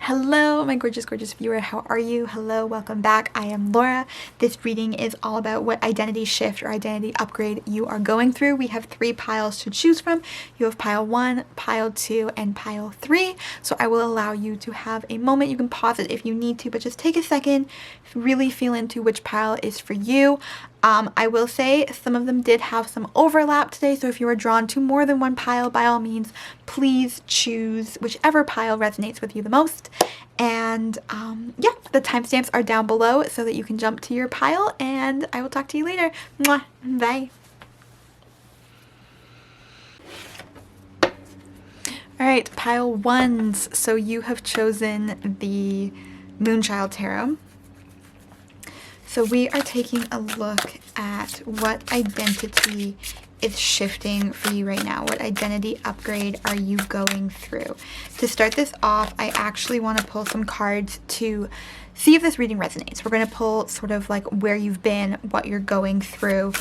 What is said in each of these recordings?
Hello, my gorgeous, gorgeous viewer. How are you? Hello, welcome back. I am Laura. This reading is all about what identity shift or identity upgrade you are going through. We have 3 piles to choose from. You have pile 1, pile 2, and pile 3. So I will allow you to have a moment. You can pause it if you need to, but just take a second, really feel into which pile is for you. I will say some of them did have some overlap today, so if you are drawn to more than one pile, by all means, please choose whichever pile resonates with you the most. And yeah, the timestamps are down below so that you can jump to your pile, and I will talk to you later. Mwah. Bye. Alright, pile 1s. So you have chosen the Moonchild Tarot. So we are taking a look at what identity is shifting for you right now. What identity upgrade are you going through? To start this off, I actually want to pull some cards to see if this reading resonates. We're going to pull sort of like where you've been, what you're going through,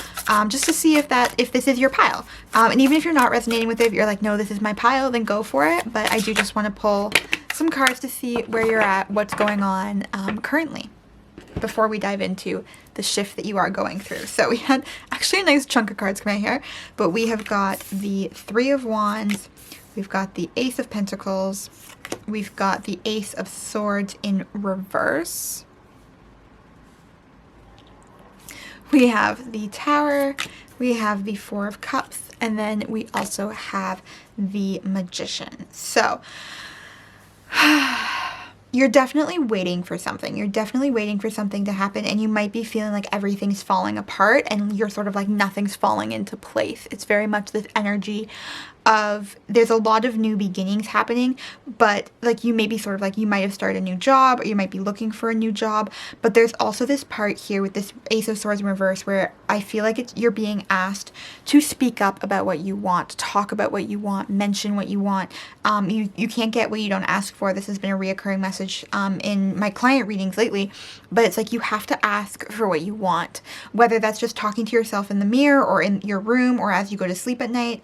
just to see if this is your pile. And even if you're not resonating with it, if you're like, no, this is my pile, then go for it. But I do just want to pull some cards to see where you're at, what's going on currently, before we dive into the shift that you are going through. So we had actually a nice chunk of cards come out here, but we have got the 3 of Wands, we've got the Ace of Pentacles, we've got the Ace of Swords in reverse, we have the Tower, we have the 4 of Cups, and then we also have the Magician. So you're definitely waiting for something. You're definitely waiting for something to happen, and you might be feeling like everything's falling apart and you're sort of like nothing's falling into place. It's very much this energy of there's a lot of new beginnings happening, but like you may be sort of like you might have started a new job, or you might be looking for a new job, but there's also this part here with this Ace of Swords in reverse where I feel like you're being asked to speak up about what you want, talk about what you want, mention what you want. You can't get what you don't ask for. This has been a reoccurring message in my client readings lately, but it's like you have to ask for what you want, whether that's just talking to yourself in the mirror or in your room or as you go to sleep at night.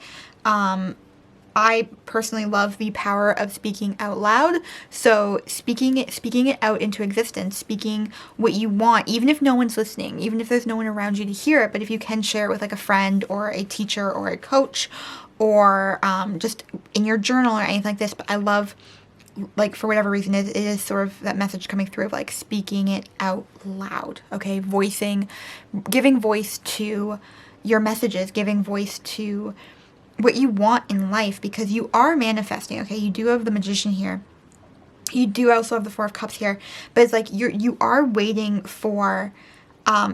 I personally love the power of speaking out loud. So speaking it out into existence, speaking what you want, even if no one's listening, even if there's no one around you to hear it, but if you can share it with like a friend or a teacher or a coach or just in your journal or anything like this. But I love, like, for whatever reason, it is sort of that message coming through of like speaking it out loud, okay? Giving voice to your messages, giving voice to what you want in life, because you are manifesting, okay? You do have the Magician here. You do also have the 4 of Cups here, but it's like you are waiting for,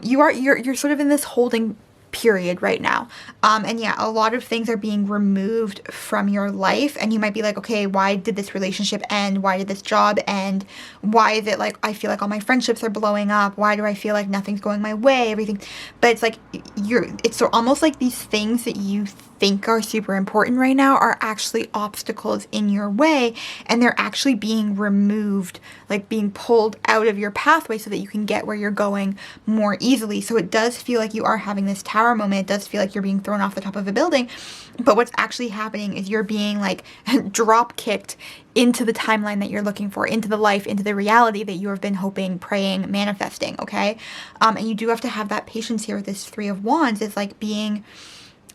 you're sort of in this holding period right now. And yeah, a lot of things are being removed from your life, and you might be like, okay, why did this relationship end? Why did this job end? Why is it like I feel like all my friendships are blowing up? Why do I feel like nothing's going my way? Everything. But it's like it's so almost like these things that you think are super important right now are actually obstacles in your way, and they're actually being removed, like being pulled out of your pathway so that you can get where you're going more easily. So it does feel like you are having this tower moment. It does feel like you're being thrown off the top of a building, but what's actually happening is you're being like drop kicked into the timeline that you're looking for, into the life, into the reality that you have been hoping, praying, manifesting, okay? And you do have to have that patience here with this 3 of Wands. It's like being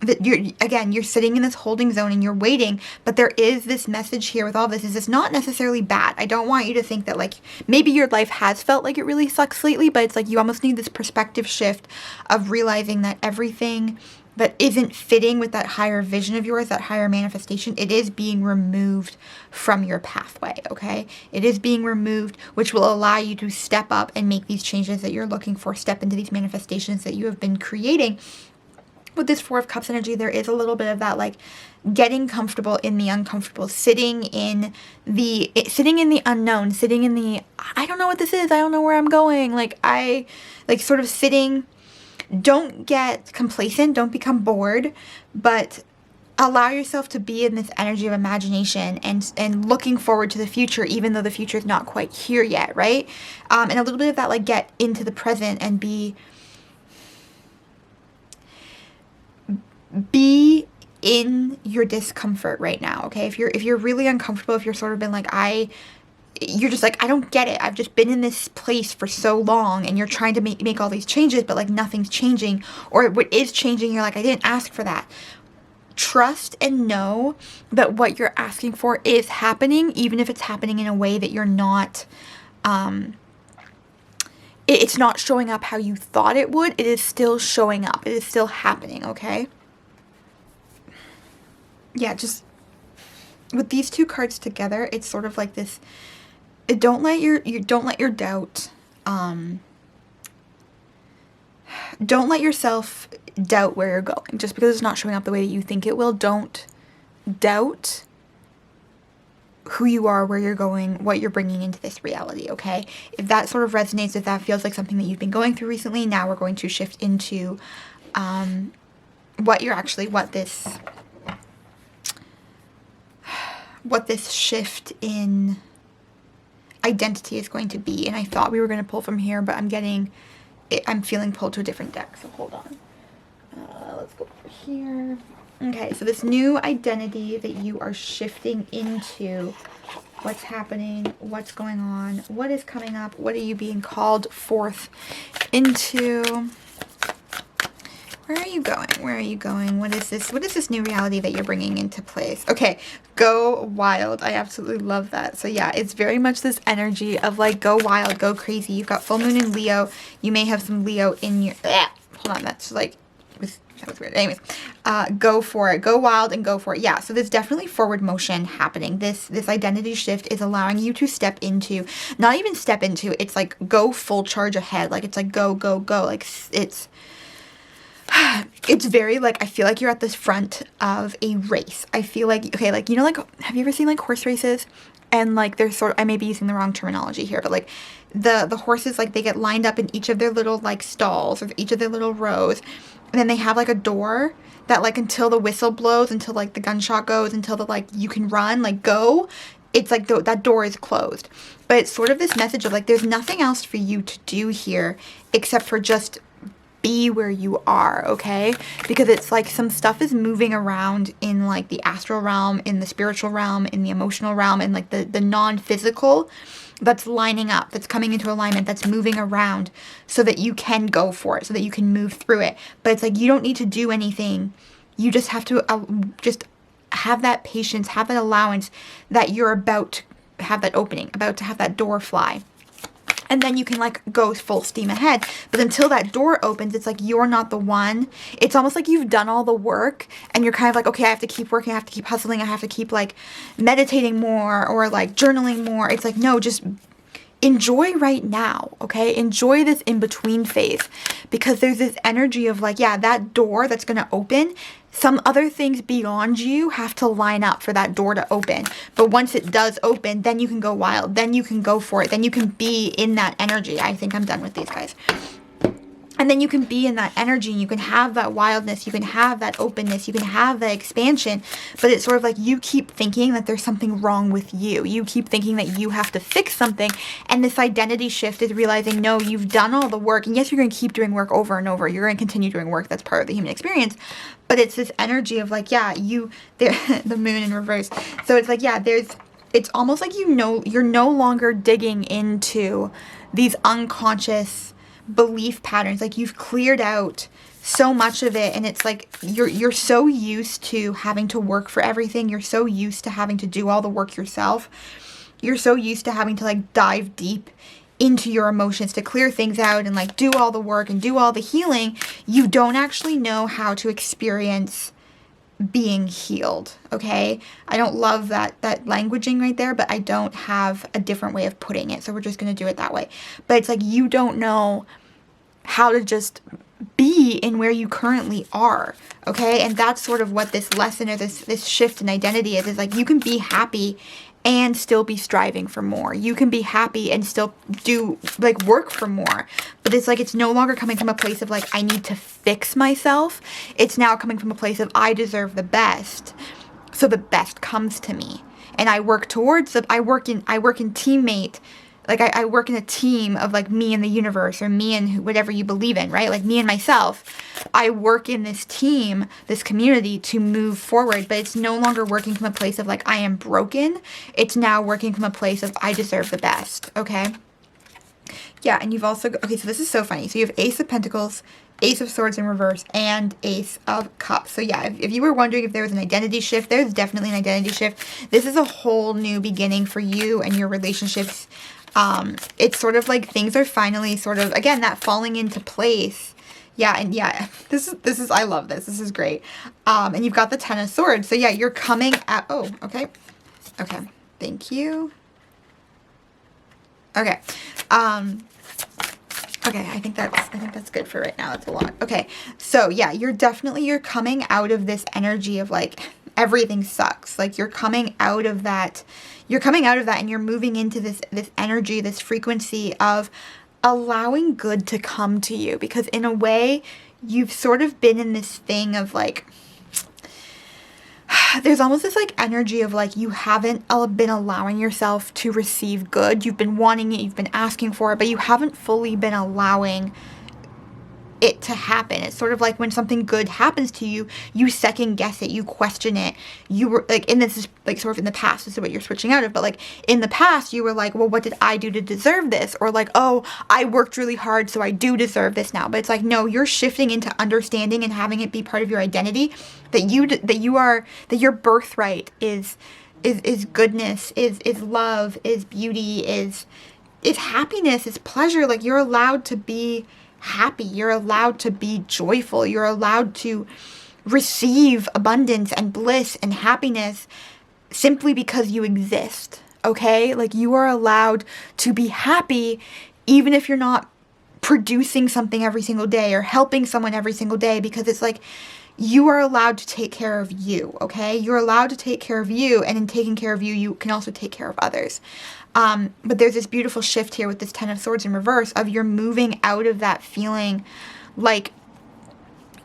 that you're sitting in this holding zone and you're waiting, but there is this message here with all this is it's not necessarily bad. I don't want you to think that like maybe your life has felt like it really sucks lately, but it's like you almost need this perspective shift of realizing that everything that isn't fitting with that higher vision of yours, that higher manifestation, it is being removed from your pathway, okay? It is being removed, which will allow you to step up and make these changes that you're looking for, step into these manifestations that you have been creating. With this 4 of Cups energy, there is a little bit of that like getting comfortable in the uncomfortable, sitting in the unknown, sitting in the I don't know what this is, I don't know where I'm going, sort of sitting. Don't get complacent, don't become bored, but allow yourself to be in this energy of imagination and looking forward to the future, even though the future is not quite here yet, right? And a little bit of that like get into the present and be in your discomfort right now, okay? If you're really uncomfortable, if you're sort of been like, I you're just like, I don't get it. I've just been in this place for so long, and you're trying to make all these changes, but like nothing's changing, or what is changing, you're like, I didn't ask for that. Trust and know that what you're asking for is happening, even if it's happening in a way that you're not, it's not showing up how you thought it would. It is still showing up. It is still happening, okay? Yeah, just with these two cards together, it's sort of like this, don't let your doubt, don't let yourself doubt where you're going. Just because it's not showing up the way that you think it will, don't doubt who you are, where you're going, what you're bringing into this reality, okay? If that sort of resonates, if that feels like something that you've been going through recently, now we're going to shift into what this shift in identity is going to be. And I thought we were going to pull from here, but I'm feeling pulled to a different deck, so hold on. Let's go over here. Okay, so this new identity that you are shifting into, what's happening, what's going on, what is coming up, what are you being called forth into? Where are you going? Where are you going? What is this new reality that you're bringing into place? Okay, go wild. I absolutely love that. So yeah, it's very much this energy of like, go wild, go crazy. You've got full moon in Leo. You may have some Leo in your, hold on, that's like, that was weird. Anyways, go for it. Go wild and go for it. Yeah, so there's definitely forward motion happening. This identity shift is allowing you to step into, not even step into, it's like go full charge ahead. Like it's like go, go, go. Like it's very like, I feel like you're at the front of a race. I feel like, okay, like, you know, like, have you ever seen like horse races? And like they're sort of, I may be using the wrong terminology here, but like the horses, like they get lined up in each of their little like stalls or each of their little rows. And then they have like a door that like until the whistle blows, until like the gunshot goes, until the like you can run, like go, it's like that door is closed. But it's sort of this message of like there's nothing else for you to do here except for just be where you are, okay? Because it's like some stuff is moving around in like the astral realm, in the spiritual realm, in the emotional realm, and like the non-physical that's lining up, that's coming into alignment, that's moving around so that you can go for it, so that you can move through it. But it's like you don't need to do anything. You just have to just have that patience, have that allowance that you're about to have that opening, about to have that door fly. And then you can like go full steam ahead. But until that door opens, it's like you're not the one. It's almost like you've done all the work and you're kind of like, okay, I have to keep working, I have to keep hustling, I have to keep like meditating more or like journaling more. It's like, no, just enjoy right now, okay? Enjoy this in-between phase, because there's this energy of like, yeah, that door that's going to open, some other things beyond you have to line up for that door to open. But once it does open, then you can go wild, then you can go for it, then you can be in that energy. I think I'm done with these guys. And then you can be in that energy and you can have that wildness, you can have that openness, you can have that expansion. But it's sort of like you keep thinking that there's something wrong with you. You keep thinking that you have to fix something. And this identity shift is realizing, no, you've done all the work. And yes, you're going to keep doing work over and over. You're going to continue doing work. That's part of the human experience. But it's this energy of like, yeah, the moon in reverse. So it's like, yeah, it's almost like, you know, you're no longer digging into these unconscious belief patterns. Like you've cleared out so much of it, and it's like you're so used to having to work for everything. You're so used to having to do all the work yourself. You're so used to having to like dive deep into your emotions to clear things out and like do all the work and do all the healing. You don't actually know how to experience being healed, okay? I don't love that languaging right there, but I don't have a different way of putting it, so we're just going to do it that way. But it's like you don't know how to just be in where you currently are, okay? And that's sort of what this lesson or this shift in identity is like you can be happy and still be striving for more. You can be happy and still do like work for more. But it's like it's no longer coming from a place of like I need to fix myself. It's now coming from a place of I deserve the best. So the best comes to me. And I work towards it. I work in teammate like I work in a team of like me and the universe, or me and whatever you believe in, right? Like me and myself. I work in this team, this community to move forward, but it's no longer working from a place of like I am broken. It's now working from a place of I deserve the best, okay? Yeah, and you've also, okay, so this is so funny. So you have Ace of Pentacles, Ace of Swords in reverse, and Ace of Cups. So yeah, if you were wondering if there was an identity shift, there's definitely an identity shift. This is a whole new beginning for you and your relationships. It's sort of like things are finally sort of, again, that falling into place. Yeah, and yeah, this is, I love this. This is great. And you've got the Ten of Swords. So yeah, you're coming at, oh, okay. Okay, thank you. Okay. Okay, I think that's good for right now. That's a lot. Okay, so yeah, you're coming out of this energy of like everything sucks. Like you're coming out of that. You're coming out of that, and you're moving into this energy, this frequency of allowing good to come to you. Because in a way, you've sort of been in this thing of like, there's almost this like energy of like you haven't been allowing yourself to receive good. You've been wanting it, you've been asking for it, but you haven't fully been allowing it to happen. It's sort of like when something good happens to you, you second guess it, you question it. You were like, and this is like sort of in the past, this is what you're switching out of, but like in the past you were like, well, what did I do to deserve this? Or like, oh, I worked really hard, so I do deserve this now. But it's like, no, you're shifting into understanding and having it be part of your identity, that your birthright is goodness, is love, is beauty, is happiness, is pleasure. Like you're allowed to be happy. You're allowed to be joyful. You're allowed to receive abundance and bliss and happiness simply because you exist. Okay? Like you are allowed to be happy even if you're not producing something every single day or helping someone every single day, because it's like you are allowed to take care of you, okay? You're allowed to take care of you, and in taking care of you, you can also take care of others. But there's this beautiful shift here with this Ten of Swords in reverse of you're moving out of that feeling like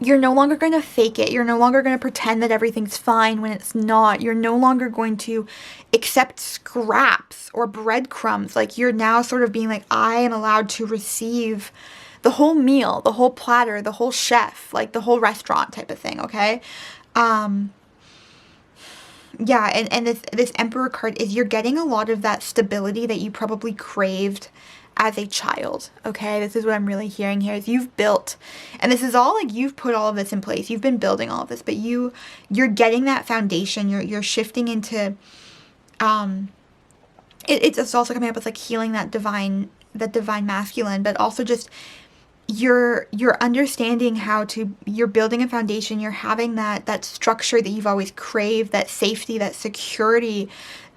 you're no longer going to fake it. You're no longer going to pretend that everything's fine when it's not. You're no longer going to accept scraps or breadcrumbs. Like you're now sort of being like, I am allowed to receive the whole meal, the whole platter, the whole chef, like the whole restaurant type of thing, okay? Yeah, and this Emperor card is you're getting a lot of that stability that you probably craved as a child, okay? This is what I'm really hearing here is you've built, and this is all like you've put all of this in place. You've been building all of this, but you're getting that foundation. You're shifting into, it's also coming up with like healing that divine masculine, but also just you're understanding you're building a foundation. You're having that structure that you've always craved, that safety, that security,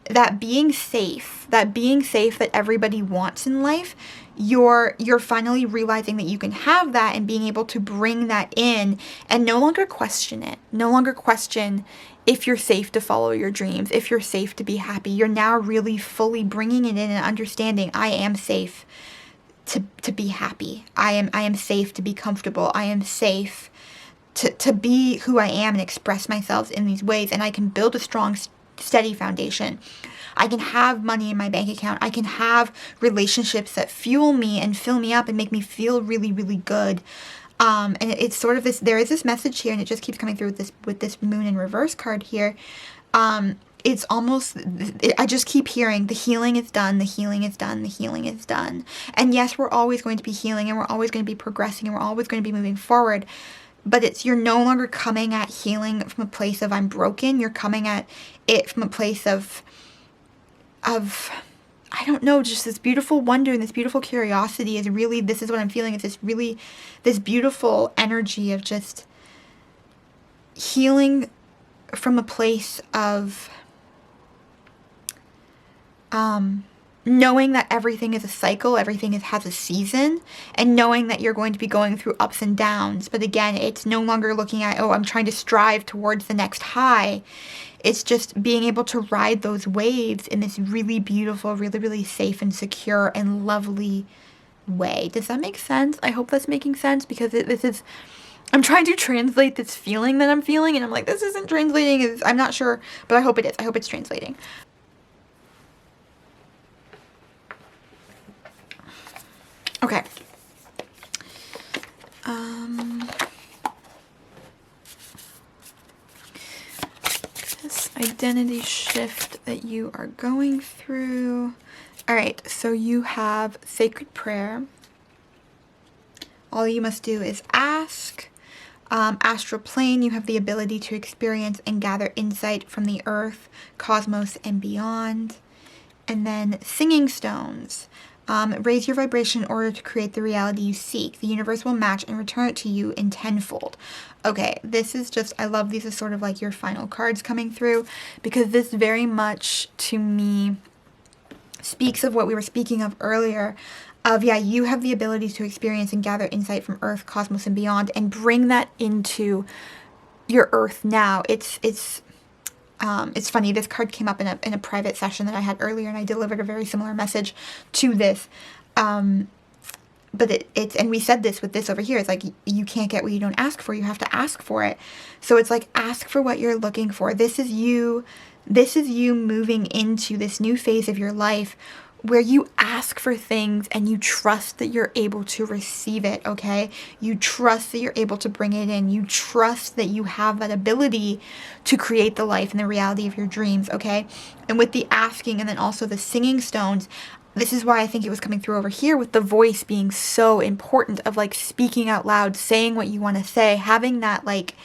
that being safe that everybody wants in life. You're finally realizing that you can have that and being able to bring that in and no longer question it. No longer question if you're safe to follow your dreams, if you're safe to be happy. You're now really fully bringing it in and understanding I am safe to be happy. I am safe to be comfortable. I am safe to be who I am and express myself in these ways. And I can build a strong, steady foundation. I can have money in my bank account. I can have relationships that fuel me and fill me up and make me feel really, really good. And it's sort of this, there is this message here, and it just keeps coming through with this moon in reverse card here. It's almost, I just keep hearing the healing is done, the healing is done, the healing is done. And yes, we're always going to be healing, and we're always going to be progressing, and we're always going to be moving forward. But you're no longer coming at healing from a place of I'm broken. You're coming at it from a place of I don't know, just this beautiful wonder and this beautiful curiosity is really, this is what I'm feeling, is this beautiful energy of just healing from a place of knowing that everything is a cycle, everything has a season, and knowing that you're going to be going through ups and downs. But again, it's no longer looking at, oh, I'm trying to strive towards the next high. It's just being able to ride those waves in this really beautiful, really, really safe and secure and lovely way. Does that make sense? I hope that's making sense, because I'm trying to translate this feeling that I'm feeling, and I'm like, this isn't translating. I'm not sure, but I hope it is. I hope it's translating. Okay. This identity shift that you are going through. All right, so you have sacred prayer. All you must do is ask. Astral plane, you have the ability to experience and gather insight from the earth, cosmos, and beyond. And then singing stones. Raise your vibration in order to create the reality you seek. The universe will match and return it to you in tenfold. Okay, this is just, I love these as sort of like your final cards coming through, because this very much to me speaks of what we were speaking of earlier. You have the ability to experience and gather insight from earth, cosmos, and beyond, and bring that into your earth now. It's funny, this card came up in a private session that I had earlier, and I delivered a very similar message to this. But it's, and we said this with this over here, it's like, you can't get what you don't ask for, you have to ask for it. So it's like, ask for what you're looking for. This is you moving into this new phase of your life where you ask for things and you trust that you're able to receive it, okay? You trust that you're able to bring it in. You trust that you have that ability to create the life and the reality of your dreams, okay? And with the asking and then also the singing stones, this is why I think it was coming through over here with the voice being so important, of like speaking out loud, saying what you want to say, having that like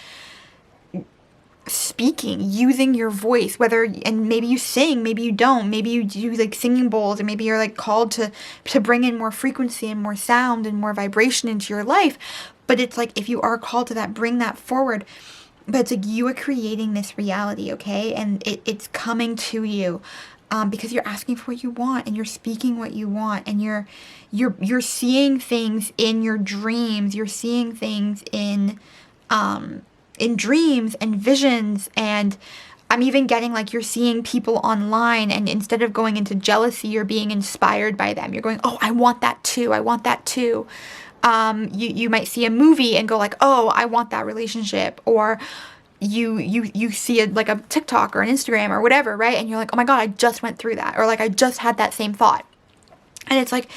speaking, using your voice, and maybe you sing, maybe you don't, maybe you do like singing bowls, or maybe you're like called to bring in more frequency and more sound and more vibration into your life. But it's like, if you are called to that, bring that forward. But it's like, you are creating this reality, okay? And it's coming to you, because you're asking for what you want, and you're speaking what you want, and you're seeing things in your dreams. You're seeing things in dreams and visions, and I'm even getting like, you're seeing people online, and instead of going into jealousy, you're being inspired by them. You're going, oh, I want that too. I want that too. You might see a movie and go like, oh, I want that relationship. Or you see like a TikTok or an Instagram or whatever, right? And you're like, oh my God, I just went through that. Or like, I just had that same thought. And it's like,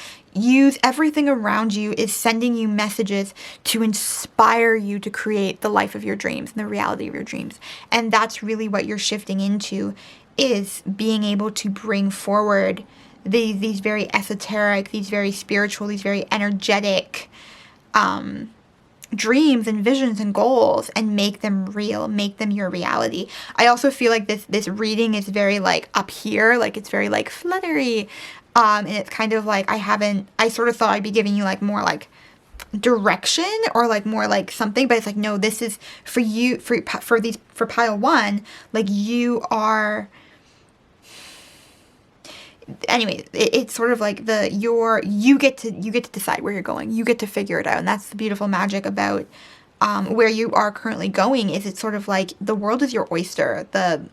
everything around you is sending you messages to inspire you to create the life of your dreams and the reality of your dreams. And that's really what you're shifting into, is being able to bring forward these very esoteric, these very spiritual, these very energetic dreams and visions and goals, and make them real, make them your reality. I also feel like this reading is very like up here, like it's very like fluttery. And it's kind of like, I sort of thought I'd be giving you like more like direction or like more like something, but it's like, no, this is for you, for pile one, like you are, anyway, it's sort of like you get to decide where you're going. You get to figure it out. And that's the beautiful magic about where you are currently going, is it's sort of like the world is your oyster. The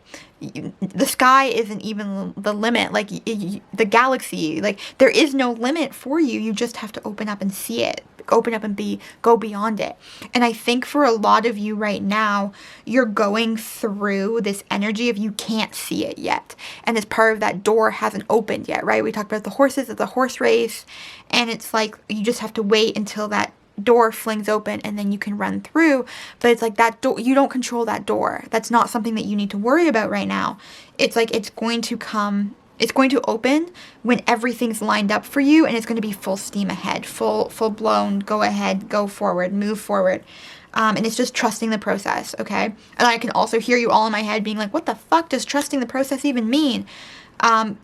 sky isn't even the limit. Like the galaxy, like there is no limit for you. You just have to open up and see it. Open up and go beyond it. And I think for a lot of you right now, you're going through this energy of you can't see it yet. And as part of that door hasn't opened yet, right? We talked about the horses at the horse race. And it's like, you just have to wait until that door flings open and then you can run through. But it's like that door, you don't control that door. That's not something that you need to worry about right now. It's like, it's going to open when everything's lined up for you, and it's going to be full steam ahead, full blown, go ahead, go forward, move forward. And it's just trusting the process, okay? And I can also hear you all in my head being like, what the fuck does trusting the process even mean?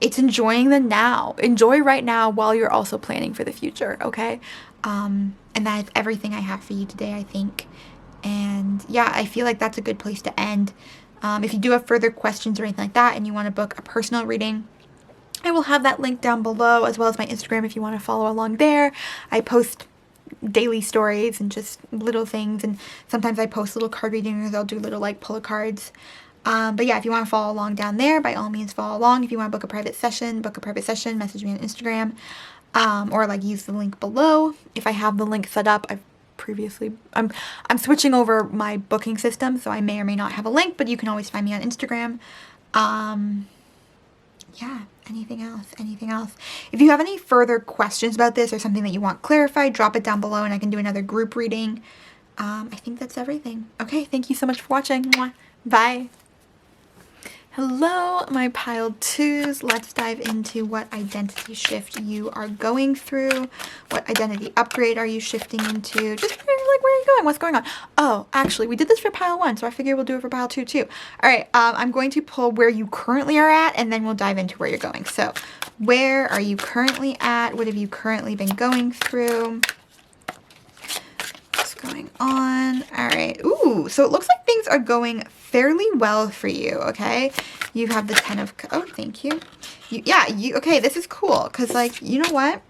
It's enjoying the now. Enjoy right now while you're also planning for the future, okay? And that is everything I have for you today, I think. And yeah, I feel like that's a good place to end. If you do have further questions or anything like that, and you want to book a personal reading, I will have that link down below, as well as my Instagram if you want to follow along there. I post daily stories and just little things, and sometimes I post little card readings. I'll do little like pull of cards. But yeah, if you want to follow along down there, by all means follow along. If you want to book a private session, message me on Instagram, or like use the link below. If I have the link set up, I'm switching over my booking system, so I may or may not have a link, but you can always find me on Instagram. Yeah, Anything else? Anything else? If you have any further questions about this or something that you want clarified, drop it down below and I can do another group reading. I think that's everything. Okay, thank you so much for watching. Mwah. Bye. Hello, my pile twos. Let's dive into what identity shift you are going through. What identity upgrade are you shifting into? Just like, where are you going? What's going on? Oh, actually, we did this for pile one, so I figure we'll do it for pile two too. All right, I'm going to pull where you currently are at, and then we'll dive into where you're going. So, where are you currently at? What have you currently been going through? What's going on? All right. Ooh, so it looks like things are going fairly well for you, okay? You have the 10 of, oh, thank you. Okay, this is cool, because, like, you know what?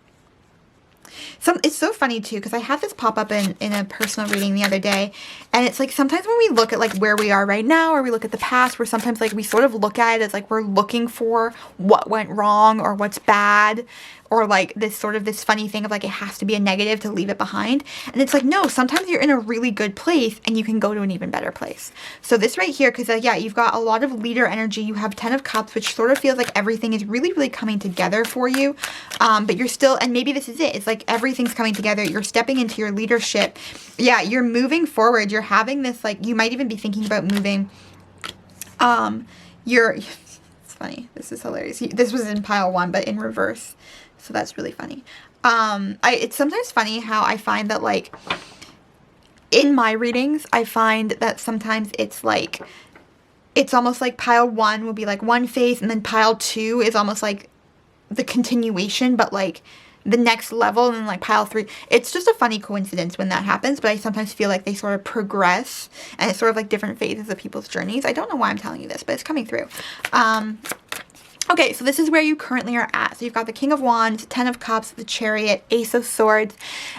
It's so funny, too, because I had this pop up in a personal reading the other day, and it's like sometimes when we look at, like, where we are right now, or we look at the past, where sometimes, like, we sort of look at it as, like, we're looking for what went wrong, or what's bad, or, like, this funny thing of, like, it has to be a negative to leave it behind. And it's like, no, sometimes you're in a really good place, and you can go to an even better place. So this right here, because, yeah, you've got a lot of leader energy. You have 10 of Cups, which sort of feels like everything is really, really coming together for you. But you're still, and maybe this is it. It's like everything's coming together. You're stepping into your leadership. Yeah, you're moving forward. You're having this, like, you might even be thinking about moving. It's funny. This is hilarious. This was in pile one, but in reverse. So that's really funny. It's sometimes funny how I find that, like, in my readings, I find that sometimes it's like, it's almost like pile one will be like one phase, and then pile two is almost like the continuation, but like the next level, and then like pile three. It's just a funny coincidence when that happens, but I sometimes feel like they sort of progress, and it's sort of like different phases of people's journeys. I don't know why I'm telling you this, but it's coming through. Okay, so this is where you currently are at. So you've got the King of Wands, 10 of Cups, the Chariot, Ace of Swords.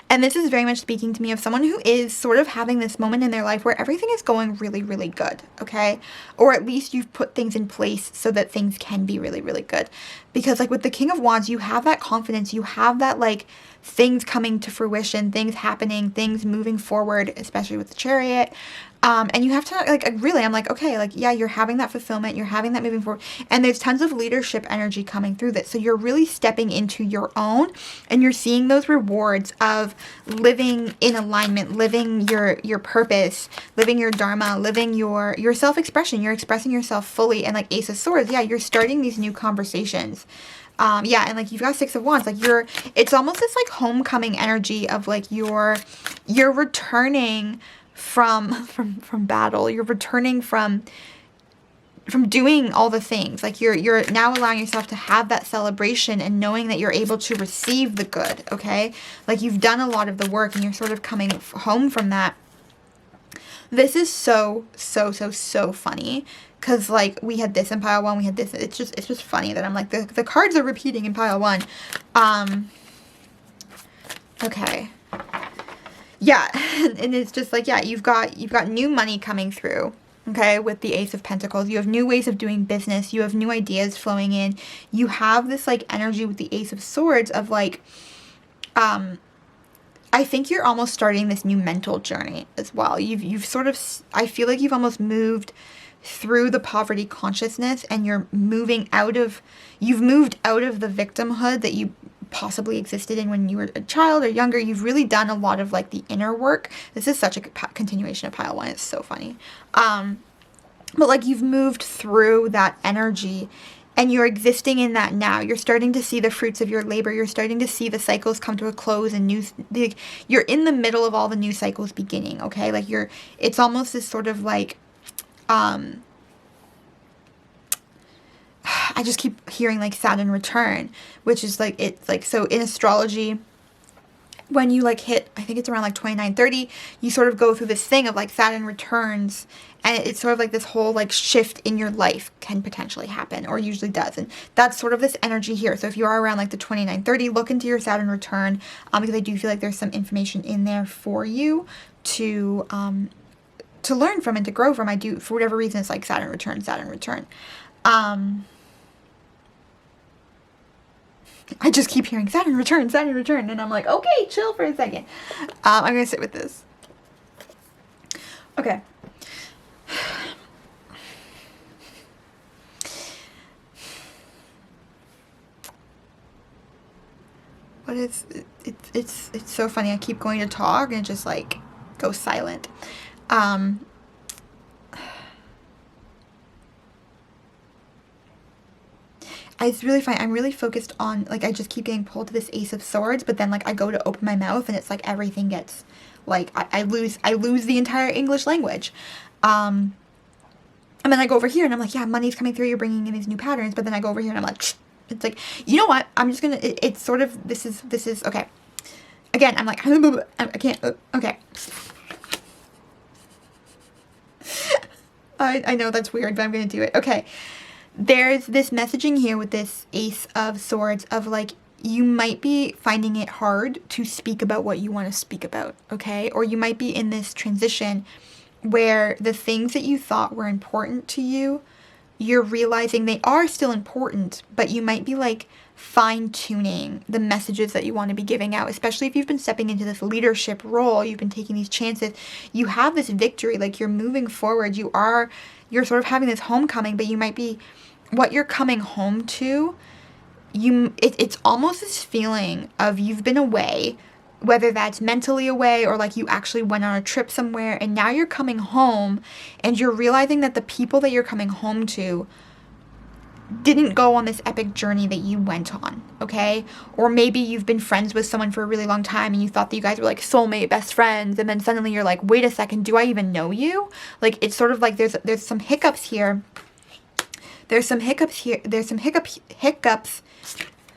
And this is very much speaking to me of someone who is sort of having this moment in their life where everything is going really, really good, okay? Or at least you've put things in place so that things can be really, really good. Because, like, with the King of Wands, you have that confidence. You have that, like, things coming to fruition, things happening, things moving forward, especially with the Chariot. And you have to, like, really, I'm like, okay, like, yeah, you're having that fulfillment, you're having that moving forward, and there's tons of leadership energy coming through this. So you're really stepping into your own, and you're seeing those rewards of living in alignment, living your purpose, living your dharma, living your self-expression. You're expressing yourself fully, and like Ace of Swords, yeah, you're starting these new conversations. Yeah, and like you've got 6 of Wands, like it's almost this like homecoming energy of like you're returning from battle. You're returning from doing all the things. Like you're now allowing yourself to have that celebration and knowing that you're able to receive the good, okay? Like you've done a lot of the work and you're sort of coming home from that. This is so funny because like we had this in pile one, we had this. It's just funny that I'm like the cards are repeating in pile one. Okay. Yeah, and it's just like, yeah, you've got new money coming through, okay, with the Ace of Pentacles. You have new ways of doing business. You have new ideas flowing in. You have this, like, energy with the Ace of Swords of, like, I think you're almost starting this new mental journey as well. You've sort of, I feel like you've almost moved through the poverty consciousness, and you've moved out of the victimhood that you possibly existed in when you were a child or younger. You've really done a lot of like the inner work. This is such a continuation of pile one. It's so funny. But like you've moved through that energy and you're existing in that now. You're starting to see the fruits of your labor. You're starting to see the cycles come to a close and you're in the middle of all the new cycles beginning. Okay. Like it's almost this sort of like, I just keep hearing like Saturn return, which is like, it's like, so in astrology, when you like hit, I think it's around like 29-30, you sort of go through this thing of like Saturn returns, and it's sort of like this whole like shift in your life can potentially happen, or usually does. And that's sort of this energy here. So if you are around like the 29-30, look into your Saturn return, because I do feel like there's some information in there for you to learn from and to grow from. I do, for whatever reason, it's like Saturn return. I just keep hearing Saturn return, and I'm like, okay, chill for a second. I'm going to sit with this. Okay. what is it? It's so funny. I keep going to talk and it just like goes silent. It's really fine. I'm really focused on, like, I just keep getting pulled to this Ace of Swords, but then like I go to open my mouth and it's like everything gets like I lose the entire English language. And then I go over here and I'm like, yeah, money's coming through, you're bringing in these new patterns. But then I go over here and I'm like, it's like, you know what? I'm just gonna, it's sort of, this is, okay. Again, I'm like, I can't, okay. I know that's weird, but I'm gonna do it. Okay. There's this messaging here with this Ace of Swords of like, you might be finding it hard to speak about what you want to speak about, okay? Or you might be in this transition where the things that you thought were important to you, you're realizing they are still important, but you might be like fine-tuning the messages that you want to be giving out, especially if you've been stepping into this leadership role, you've been taking these chances, you have this victory, like you're moving forward, you're sort of having this homecoming, but you might be, what you're coming home to, it's almost this feeling of you've been away, whether that's mentally away or like you actually went on a trip somewhere and now you're coming home and you're realizing that the people that you're coming home to didn't go on this epic journey that you went on, okay? Or maybe you've been friends with someone for a really long time and you thought that you guys were like soulmate best friends, and then suddenly you're like, wait a second, do I even know you? Like, it's sort of like there's some hiccups here. There's some hiccups.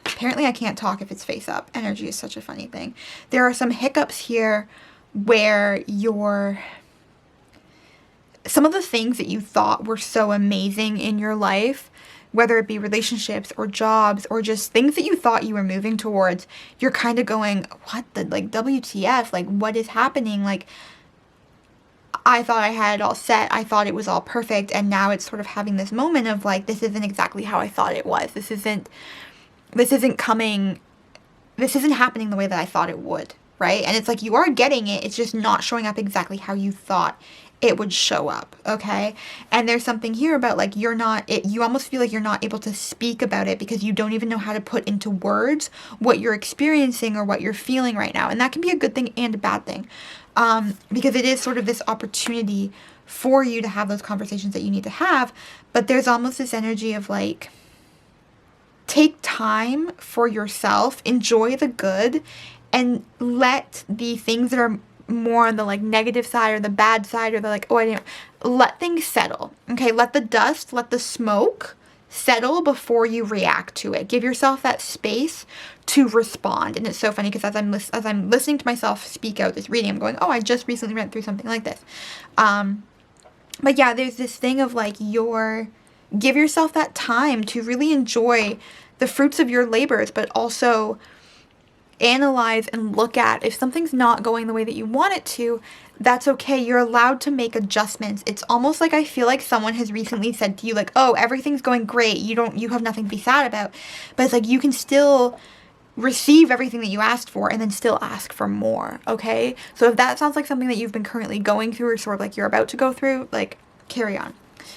Apparently I can't talk if it's face up. Energy is such a funny thing. There are some hiccups here where some of the things that you thought were so amazing in your life, whether it be relationships or jobs or just things that you thought you were moving towards, you're kind of going, what the, like, WTF, like, what is happening? Like, I thought I had it all set. I thought it was all perfect. And now it's sort of having this moment of like, this isn't exactly how I thought it was. This isn't happening the way that I thought it would, right? And it's like, you are getting it. It's just not showing up exactly how you thought it would show up, okay? And there's something here about like, you almost feel like you're not able to speak about it because you don't even know how to put into words what you're experiencing or what you're feeling right now. And that can be a good thing and a bad thing, because it is sort of this opportunity for you to have those conversations that you need to have. But there's almost this energy of like, take time for yourself, enjoy the good, and let the things that are more on the like negative side or the bad side or the like, oh, I didn't, let things settle. Okay, let the dust, let the smoke settle before you react to it. Give yourself that space to respond. And it's so funny because as I'm listening to myself speak out this reading, I'm going, oh, I just recently went through something like this. But yeah, there's this thing of like, give yourself that time to really enjoy the fruits of your labors, but also analyze and look at if something's not going the way that you want it to. That's okay. You're allowed to make adjustments. It's almost like I feel like someone has recently said to you like, oh, everything's going great. You have nothing to be sad about. But it's like, you can still receive everything that you asked for and then still ask for more. Okay. So if that sounds like something that you've been currently going through or sort of like you're about to go through, like, carry on.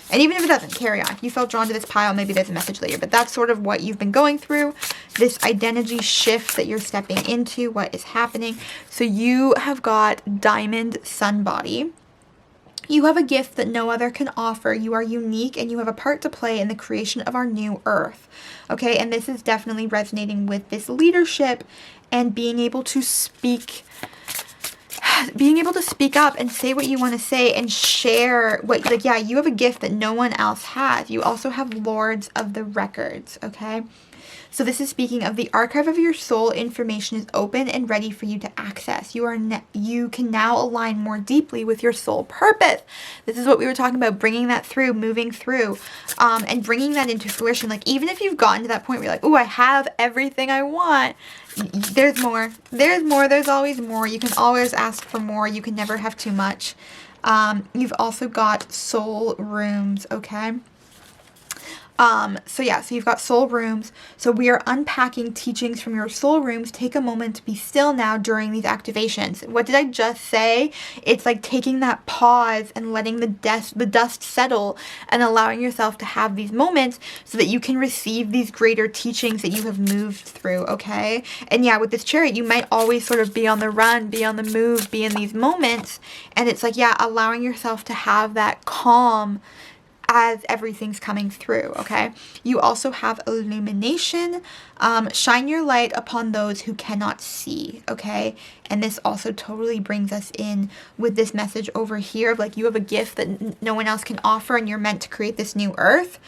And even if it doesn't, carry on. If you felt drawn to this pile, maybe there's a message later. But that's sort of what you've been going through, this identity shift that you're stepping into, what is happening. So you have got Diamond Sun Body. You have a gift that no other can offer. You are unique and you have a part to play in the creation of our new earth. Okay, and this is definitely resonating with this leadership and being able to speak up and say what you want to say and share what, like, yeah, you have a gift that no one else has. You also have Lords of the Records, okay? So this is speaking of the archive of your soul. Information is open and ready for you to access. You can now align more deeply with your soul purpose. This is what we were talking about, bringing that through, moving through, and bringing that into fruition. Like, even if you've gotten to that point where you're like, oh, I have everything I want, there's more. There's always more. You can always ask for more. You can never have too much. You've also got soul rooms, okay? So yeah, so you've got soul rooms. So we are unpacking teachings from your soul rooms. Take a moment to be still now during these activations. What did I just say? It's like taking that pause and letting the dust settle and allowing yourself to have these moments so that you can receive these greater teachings that you have moved through, okay? And yeah, with this Chariot, you might always sort of be on the run, be on the move, be in these moments. And it's like, yeah, allowing yourself to have that calm as everything's coming through, okay? You also have illumination. Shine your light upon those who cannot see, okay? And this also totally brings us in with this message over here of like you have a gift that no one else can offer and you're meant to create this new earth.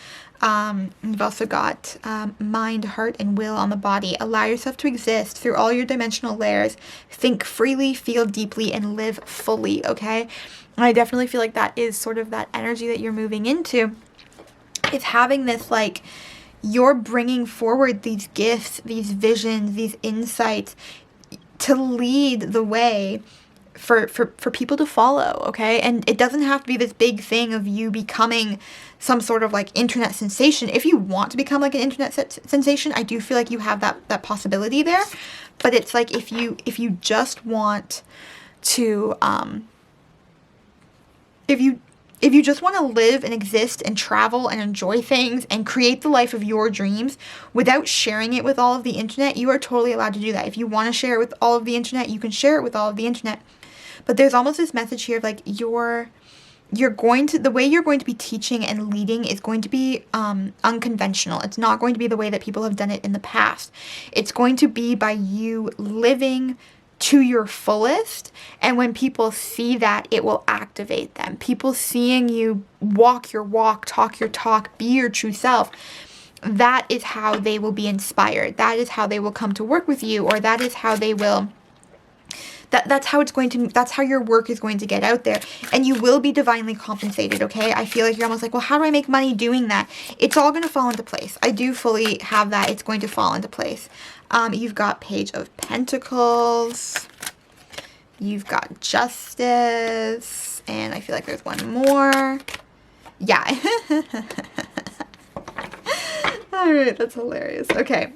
You've also got mind, heart, and will on the body. Allow yourself to exist through all your dimensional layers. Think freely, feel deeply, and live fully, okay? And I definitely feel like that is sort of that energy that you're moving into. It's having this like, you're bringing forward these gifts, these visions, these insights to lead the way for people to follow, okay? And it doesn't have to be this big thing of you becoming some sort of like internet sensation. If you want to become like an internet sensation, I do feel like you have that possibility there. But it's like if you just want to if you just want to live and exist and travel and enjoy things and create the life of your dreams without sharing it with all of the internet, you are totally allowed to do that. If you want to share it with all of the internet, you can share it with all of the internet. But there's almost this message here of like the way you're going to be teaching and leading is going to be unconventional. It's not going to be the way that people have done it in the past. It's going to be by you living to your fullest, and when people see that, it will activate them. People seeing you walk your walk, talk your talk, be your true self, that is how they will be inspired. That is how they will come to work with you, or that is how they will that's how your work is going to get out there, and you will be divinely compensated, okay? I feel like you're almost like, well, how do I make money doing that? It's all going to fall into place. I do fully have that. It's going to fall into place. You've got Page of Pentacles. You've got Justice. And I feel like there's one more. Yeah. All right, that's hilarious. Okay.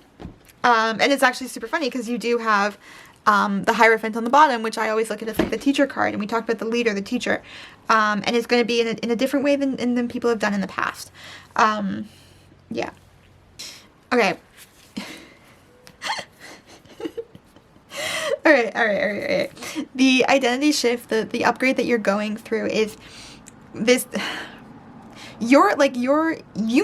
And it's actually super funny because you do have the Hierophant on the bottom, which I always look at as like the teacher card. And we talked about the leader, the teacher. And it's going to be in a different way than people have done in the past. Yeah. Okay. All right. The identity shift, the upgrade that you're going through is this. You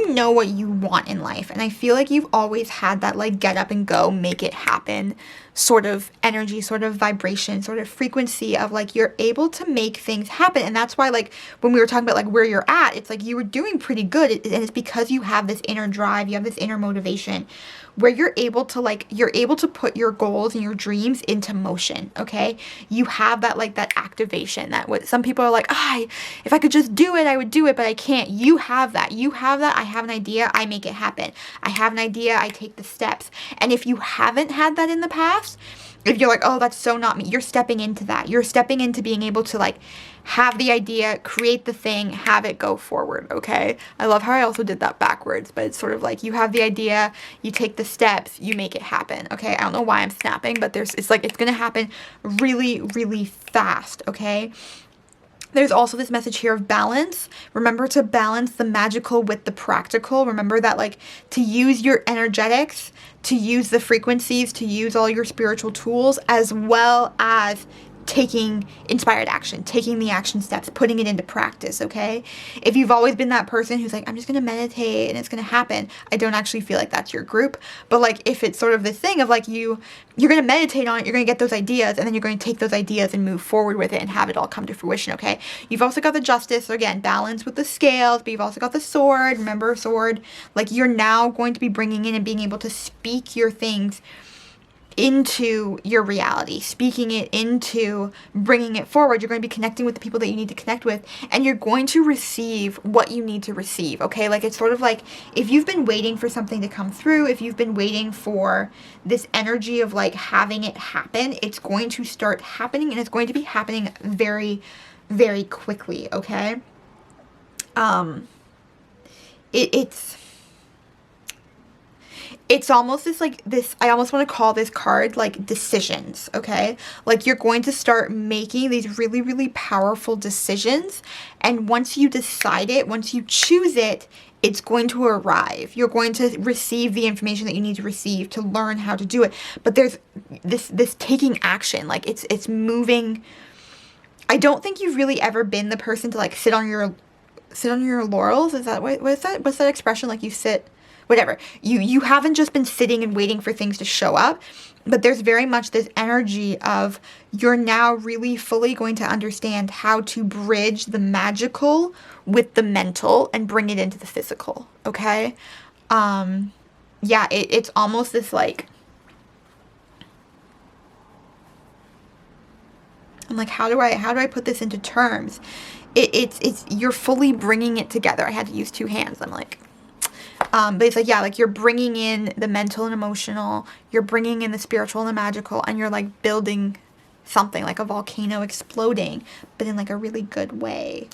know what you want in life, and I feel like you've always had that like get up and go, make it happen sort of energy, sort of vibration, sort of frequency of like you're able to make things happen. And that's why like when we were talking about like where you're at, it's like you were doing pretty good, and it's because you have this inner drive, you have this inner motivation where you're able to put your goals and your dreams into motion, okay? You have that like that activation, that what some people are like, if I could just do it, I would do it, but I can't. You have that. I have an idea, I make it happen. I have an idea, I take the steps. And if you haven't had that in the past, if you're like, oh, that's so not me, you're stepping into that. You're stepping into being able to like have the idea, create the thing, have it go forward, okay? I love how I also did that backwards, but it's sort of like you have the idea, you take the steps, you make it happen, okay? I don't know why I'm snapping, but it's like it's gonna happen really, really fast, okay? There's also this message here of balance. Remember to balance the magical with the practical. Remember that like to use your energetics, to use the frequencies, to use all your spiritual tools, as well as taking inspired action, taking the action steps, putting it into practice, okay? If you've always been that person who's like, I'm just going to meditate and it's going to happen, I don't actually feel like that's your group. But like if it's sort of this thing of like you're going to meditate on it, you're going to get those ideas, and then you're going to take those ideas and move forward with it and have it all come to fruition, okay? You've also got the Justice, so again, balance with the scales, but you've also got the Sword. Remember, Sword, like you're now going to be bringing in and being able to speak your things into your reality, speaking it into bringing it forward. You're going to be connecting with the people that you need to connect with, and you're going to receive what you need to receive, okay? Like it's sort of like if you've been waiting for something to come through, if you've been waiting for this energy of like having it happen, it's going to start happening, and it's going to be happening very, very quickly, okay? It's it's almost this, I almost want to call this card like decisions, okay? Like you're going to start making these really, really powerful decisions. And once you decide it, once you choose it, it's going to arrive. You're going to receive the information that you need to receive to learn how to do it. But there's this taking action, like it's moving. I don't think you've really ever been the person to like sit on your laurels. Is that what's that expression? Like you sit, whatever. You haven't just been sitting and waiting for things to show up, but there's very much this energy of you're now really fully going to understand how to bridge the magical with the mental and bring it into the physical. Okay. Yeah, it's almost this like, I'm like, how do I put this into terms? It's you're fully bringing it together. I had to use two hands. I'm like, but it's like, yeah, like you're bringing in the mental and emotional, you're bringing in the spiritual and the magical, and you're like building something like a volcano exploding, but in like a really good way.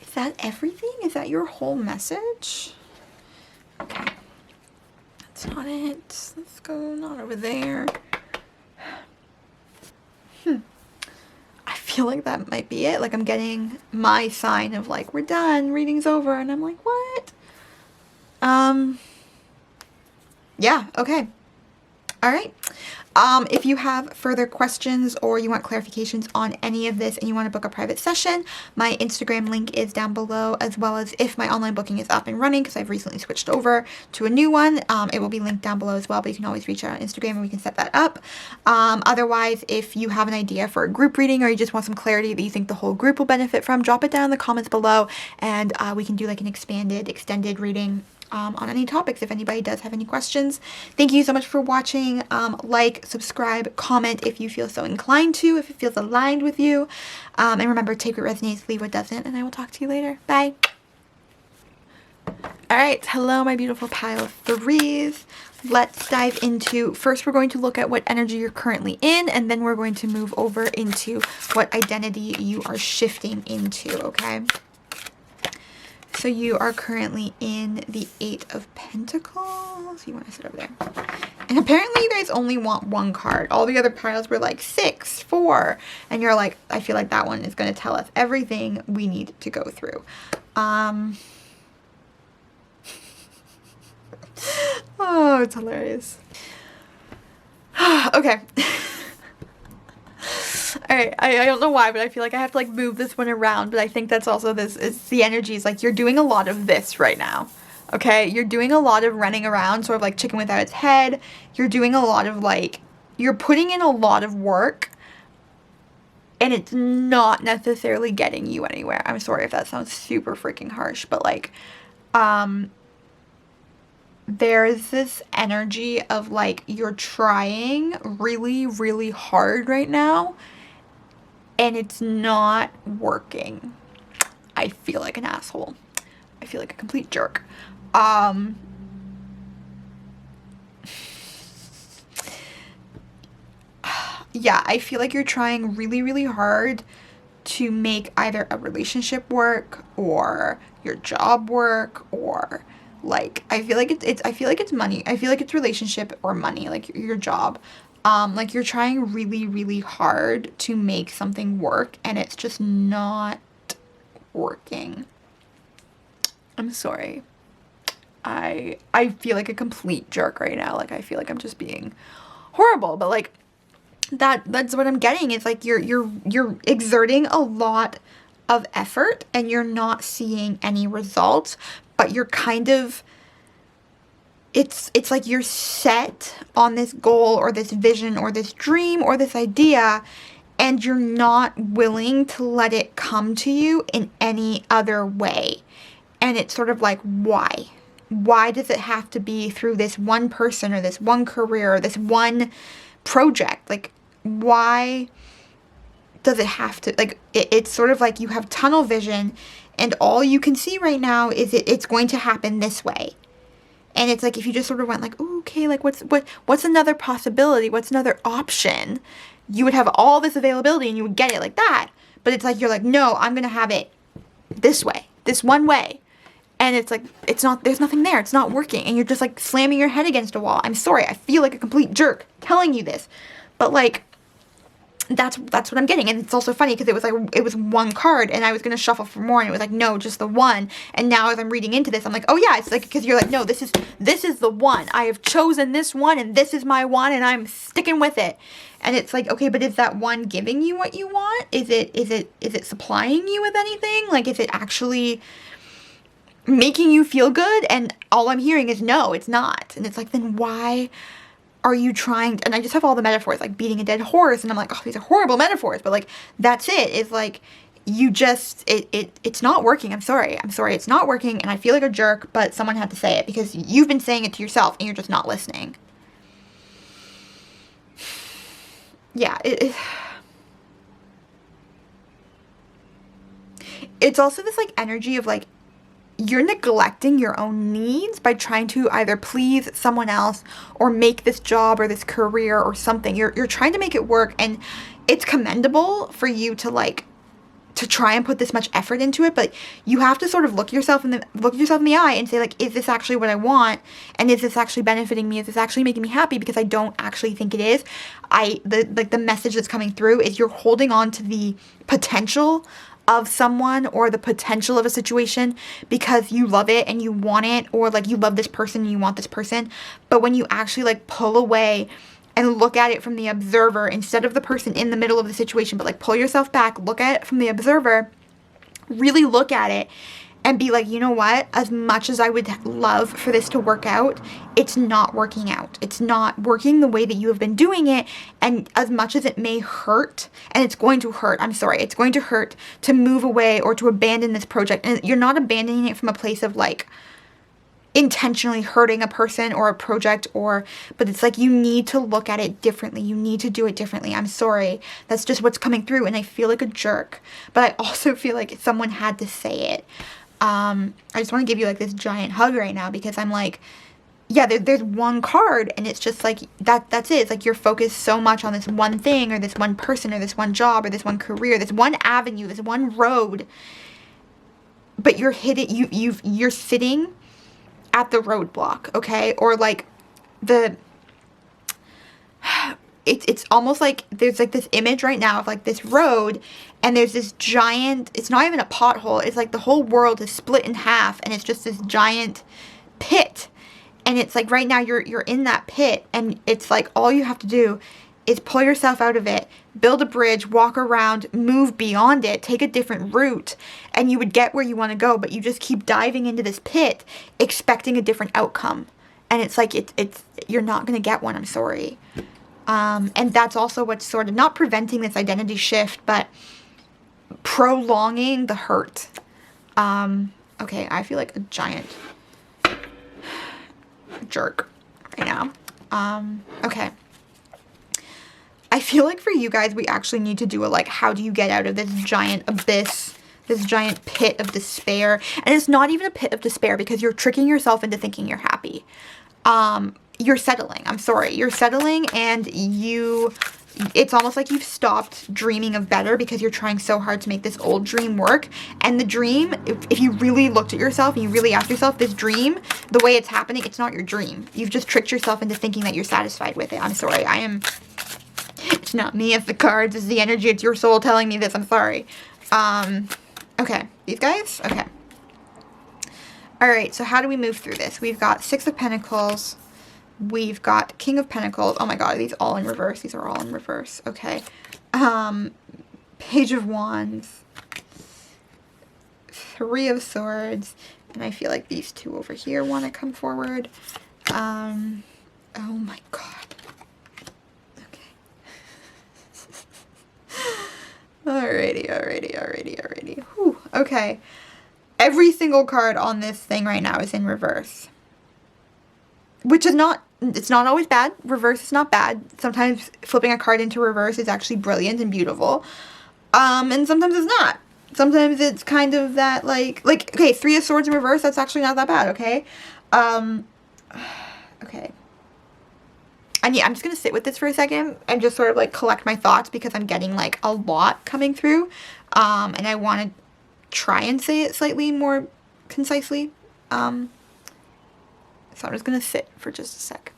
Is that everything? Is that your whole message? Okay. That's not it. Let's go not over there. I feel like that might be it. Like I'm getting my sign of like, we're done, reading's over. And I'm like, what? Yeah, okay. All right. If you have further questions or you want clarifications on any of this and you want to book a private session, my Instagram link is down below, as well as if my online booking is up and running, because I've recently switched over to a new one. It will be linked down below as well, but you can always reach out on Instagram and we can set that up. Otherwise, if you have an idea for a group reading or you just want some clarity that you think the whole group will benefit from, drop it down in the comments below and we can do like an extended reading on any topics if anybody does have any questions. Thank you so much for watching. Like, subscribe, comment if you feel so inclined to, if it feels aligned with you. And remember, take what resonates, leave what doesn't, and I will talk to you later. Bye. Alright, hello my beautiful pile of threes. Let's dive into, first we're going to look at what energy you're currently in, and then we're going to move over into what identity you are shifting into, okay? So you are currently in the 8 of Pentacles. You want to sit over there. And apparently you guys only want one card. All the other piles were like 6, 4. And you're like, I feel like that one is going to tell us everything we need to go through. Oh, it's hilarious. Okay. Alright, I don't know why, but I feel like I have to like move this one around, but I think that's also this, it's the energies, like you're doing a lot of this right now, okay? You're doing a lot of running around, sort of like chicken without its head. You're doing a lot of like, you're putting in a lot of work, and it's not necessarily getting you anywhere. I'm sorry if that sounds super freaking harsh, but like, there's this energy of like, you're trying really, really hard right now, and it's not working. I feel like an asshole. I feel like a complete jerk. Yeah, I feel like you're trying really, really hard to make either a relationship work or your job work, or like, I feel like it's money. I feel like it's relationship or money, like your job. Like you're trying really, really hard to make something work and it's just not working. I'm sorry. I feel like a complete jerk right now. Like I feel like I'm just being horrible, but like that's what I'm getting. It's like you're exerting a lot of effort and you're not seeing any results, but you're kind of, it's like you're set on this goal or this vision or this dream or this idea, and you're not willing to let it come to you in any other way. And it's sort of like, why? Why does it have to be through this one person or this one career or this one project? Like, why does it have to, like, it's sort of like you have tunnel vision and all you can see right now is it's going to happen this way. And it's like, if you just sort of went like, ooh, okay, like what's another possibility? What's another option? You would have all this availability and you would get it like that. But it's like, you're like, no, I'm going to have it this way, this one way. And it's like, there's nothing there. It's not working. And you're just like slamming your head against a wall. I'm sorry. I feel like a complete jerk telling you this. But like, that's what I'm getting. And it's also funny because it was one card and I was going to shuffle for more and it was like, no, just the one. And now as I'm reading into this, I'm like, oh yeah, it's like, because you're like, no, this is the one. I have chosen this one and this is my one and I'm sticking with it. And it's like, okay, but is that one giving you what you want? Is it supplying you with anything? Like, is it actually making you feel good? And all I'm hearing is no, it's not. And it's like, then why are you trying and I just have all the metaphors, like beating a dead horse, and I'm like, oh, these are horrible metaphors, but like, that's it. It's like, you just, it's not working. I'm sorry, it's not working, and I feel like a jerk, but someone had to say it, because you've been saying it to yourself, and you're just not listening. Yeah, it's also this, like, energy of, like, you're neglecting your own needs by trying to either please someone else or make this job or this career or something. You're trying to make it work, and it's commendable for you to like to try and put this much effort into it, but you have to sort of look yourself in the eye and say, like, is this actually what I want? And is this actually benefiting me? Is this actually making me happy? Because I don't actually think it is. The message that's coming through is you're holding on to the potential of someone or the potential of a situation because you love it and you want it, or like you love this person and you want this person. But when you actually like pull away and look at it from the observer instead of the person in the middle of the situation, but like pull yourself back, look at it from the observer, really look at it and be like, you know what? As much as I would love for this to work out, it's not working out. It's not working the way that you have been doing it. And as much as it may hurt, and it's going to hurt, I'm sorry, it's going to hurt to move away or to abandon this project. And you're not abandoning it from a place of like intentionally hurting a person or a project, but it's like you need to look at it differently. You need to do it differently. I'm sorry. That's just what's coming through. And I feel like a jerk, but I also feel like someone had to say it. I just want to give you like this giant hug right now, because I'm like, yeah, there's one card and it's just like, that's it. It's like you're focused so much on this one thing or this one person or this one job or this one career, this one avenue, this one road, but you're you're sitting at the roadblock, okay? Or like it's almost like there's like this image right now of like this road, and there's this giant, it's not even a pothole, it's like the whole world is split in half and it's just this giant pit. And it's like right now you're in that pit, and it's like all you have to do is pull yourself out of it, build a bridge, walk around, move beyond it, take a different route, and you would get where you want to go, but you just keep diving into this pit expecting a different outcome. And it's like it's you're not going to get one, I'm sorry. And that's also what's sort of not preventing this identity shift, but prolonging the hurt. Okay, I feel like a giant jerk right now. Okay. I feel like for you guys, we actually need to do a, like, how do you get out of this giant abyss, this giant pit of despair? And it's not even a pit of despair, because you're tricking yourself into thinking you're happy. You're settling. I'm sorry. You're settling, and it's almost like you've stopped dreaming of better because you're trying so hard to make this old dream work. And the dream, if you really looked at yourself and you really asked yourself, this dream, the way it's happening, it's not your dream. You've just tricked yourself into thinking that you're satisfied with it. I'm sorry. It's not me, it's the cards, it's the energy, it's your soul telling me this. I'm sorry. Okay. These guys? Okay. Alright, so how do we move through this? We've got Six of Pentacles. We've got King of Pentacles. Oh my god, are these all in reverse? These are all in reverse. Okay. Page of Wands. Three of Swords. And I feel like these two over here want to come forward. Oh my god. Alrighty. Whew. Okay. Every single card on this thing right now is in reverse. Which is not, it's not always bad. Reverse is not bad. Sometimes flipping a card into reverse is actually brilliant and beautiful. And sometimes it's not. Sometimes it's kind of that like, okay, Three of Swords in reverse, that's actually not that bad, okay? Okay. And yeah, I'm just going to sit with this for a second and just sort of like collect my thoughts, because I'm getting like a lot coming through. And I want to try and say it slightly more concisely. So I'm just going to sit for just a sec.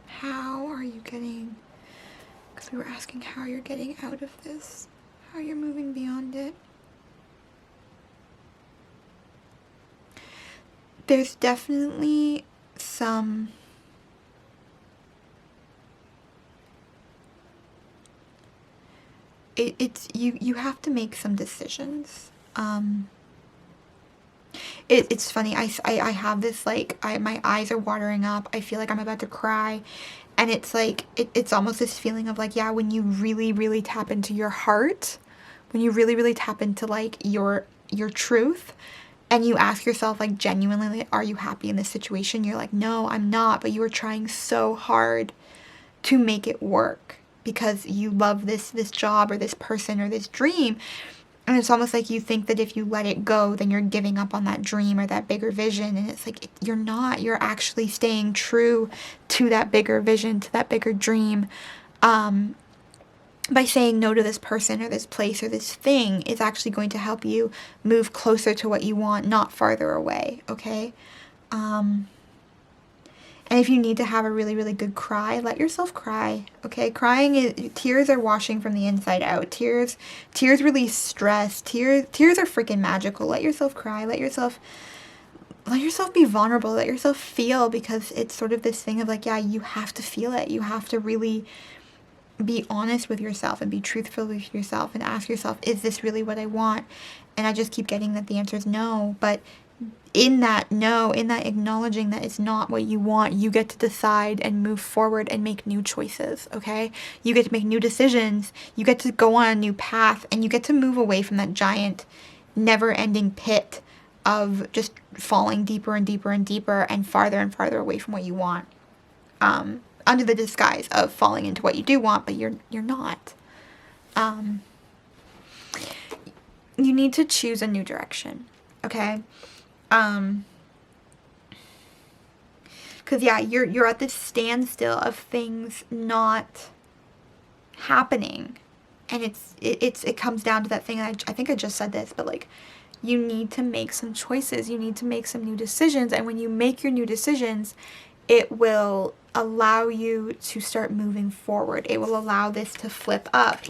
How are you getting, because we were asking how you're getting out of this, how you're moving beyond it. There's definitely some it's you have to make some decisions. It's funny. I have this, like, my eyes are watering up. I feel like I'm about to cry. And it's like, it's almost this feeling of like, yeah, when you really, really tap into your heart, when you really, really tap into like your truth, and you ask yourself like genuinely, like, are you happy in this situation? You're like, no, I'm not, but you are trying so hard to make it work because you love this job or this person or this dream. And it's almost like you think that if you let it go, then you're giving up on that dream or that bigger vision. And it's like, you're not. You're actually staying true to that bigger vision, to that bigger dream. By saying no to this person or this place or this thing is actually going to help you move closer to what you want, not farther away, okay? And if you need to have a really, really good cry, let yourself cry, okay? Tears are washing from the inside out. Tears release stress. Tears are freaking magical. Let yourself cry. Let yourself be vulnerable. Let yourself feel, because it's sort of this thing of like, yeah, you have to feel it. You have to really be honest with yourself and be truthful with yourself and ask yourself, is this really what I want? And I just keep getting that the answer is no, but in that no, in that acknowledging that it's not what you want, you get to decide and move forward and make new choices, okay? You get to make new decisions, you get to go on a new path, and you get to move away from that giant, never-ending pit of just falling deeper and deeper and deeper and farther away from what you want, under the disguise of falling into what you do want, but you're not. You need to choose a new direction, okay? Because yeah, you're at this standstill of things not happening, and it comes down to that thing. I think I just said this, but like, you need to make some choices. You need to make some new decisions, and when you make your new decisions, it will allow you to start moving forward. It will allow this to flip up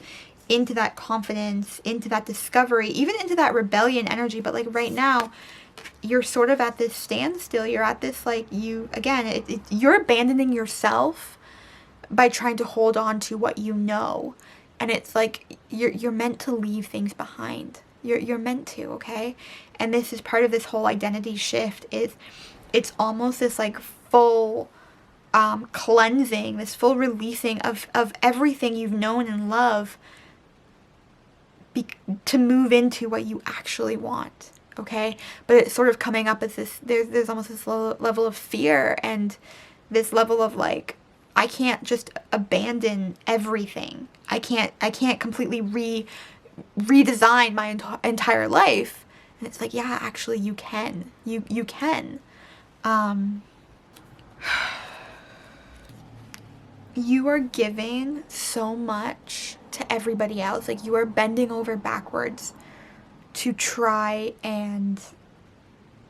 into that confidence, into that discovery, even into that rebellion energy. But like right now, you're sort of at this standstill. You're at this, like, you're abandoning yourself by trying to hold on to what you know. And it's like, you're meant to leave things behind. You're meant to, okay? And this is part of this whole identity shift. It's almost this like full cleansing, this full releasing of everything you've known and loved, to move into what you actually want. Okay, but it's sort of coming up as this, there's almost this level of fear and this level of like, I can't just abandon everything. I can't completely redesign my entire life. And it's like, yeah, actually you can. You can. You are giving so much to everybody else. Like, you are bending over backwards to try and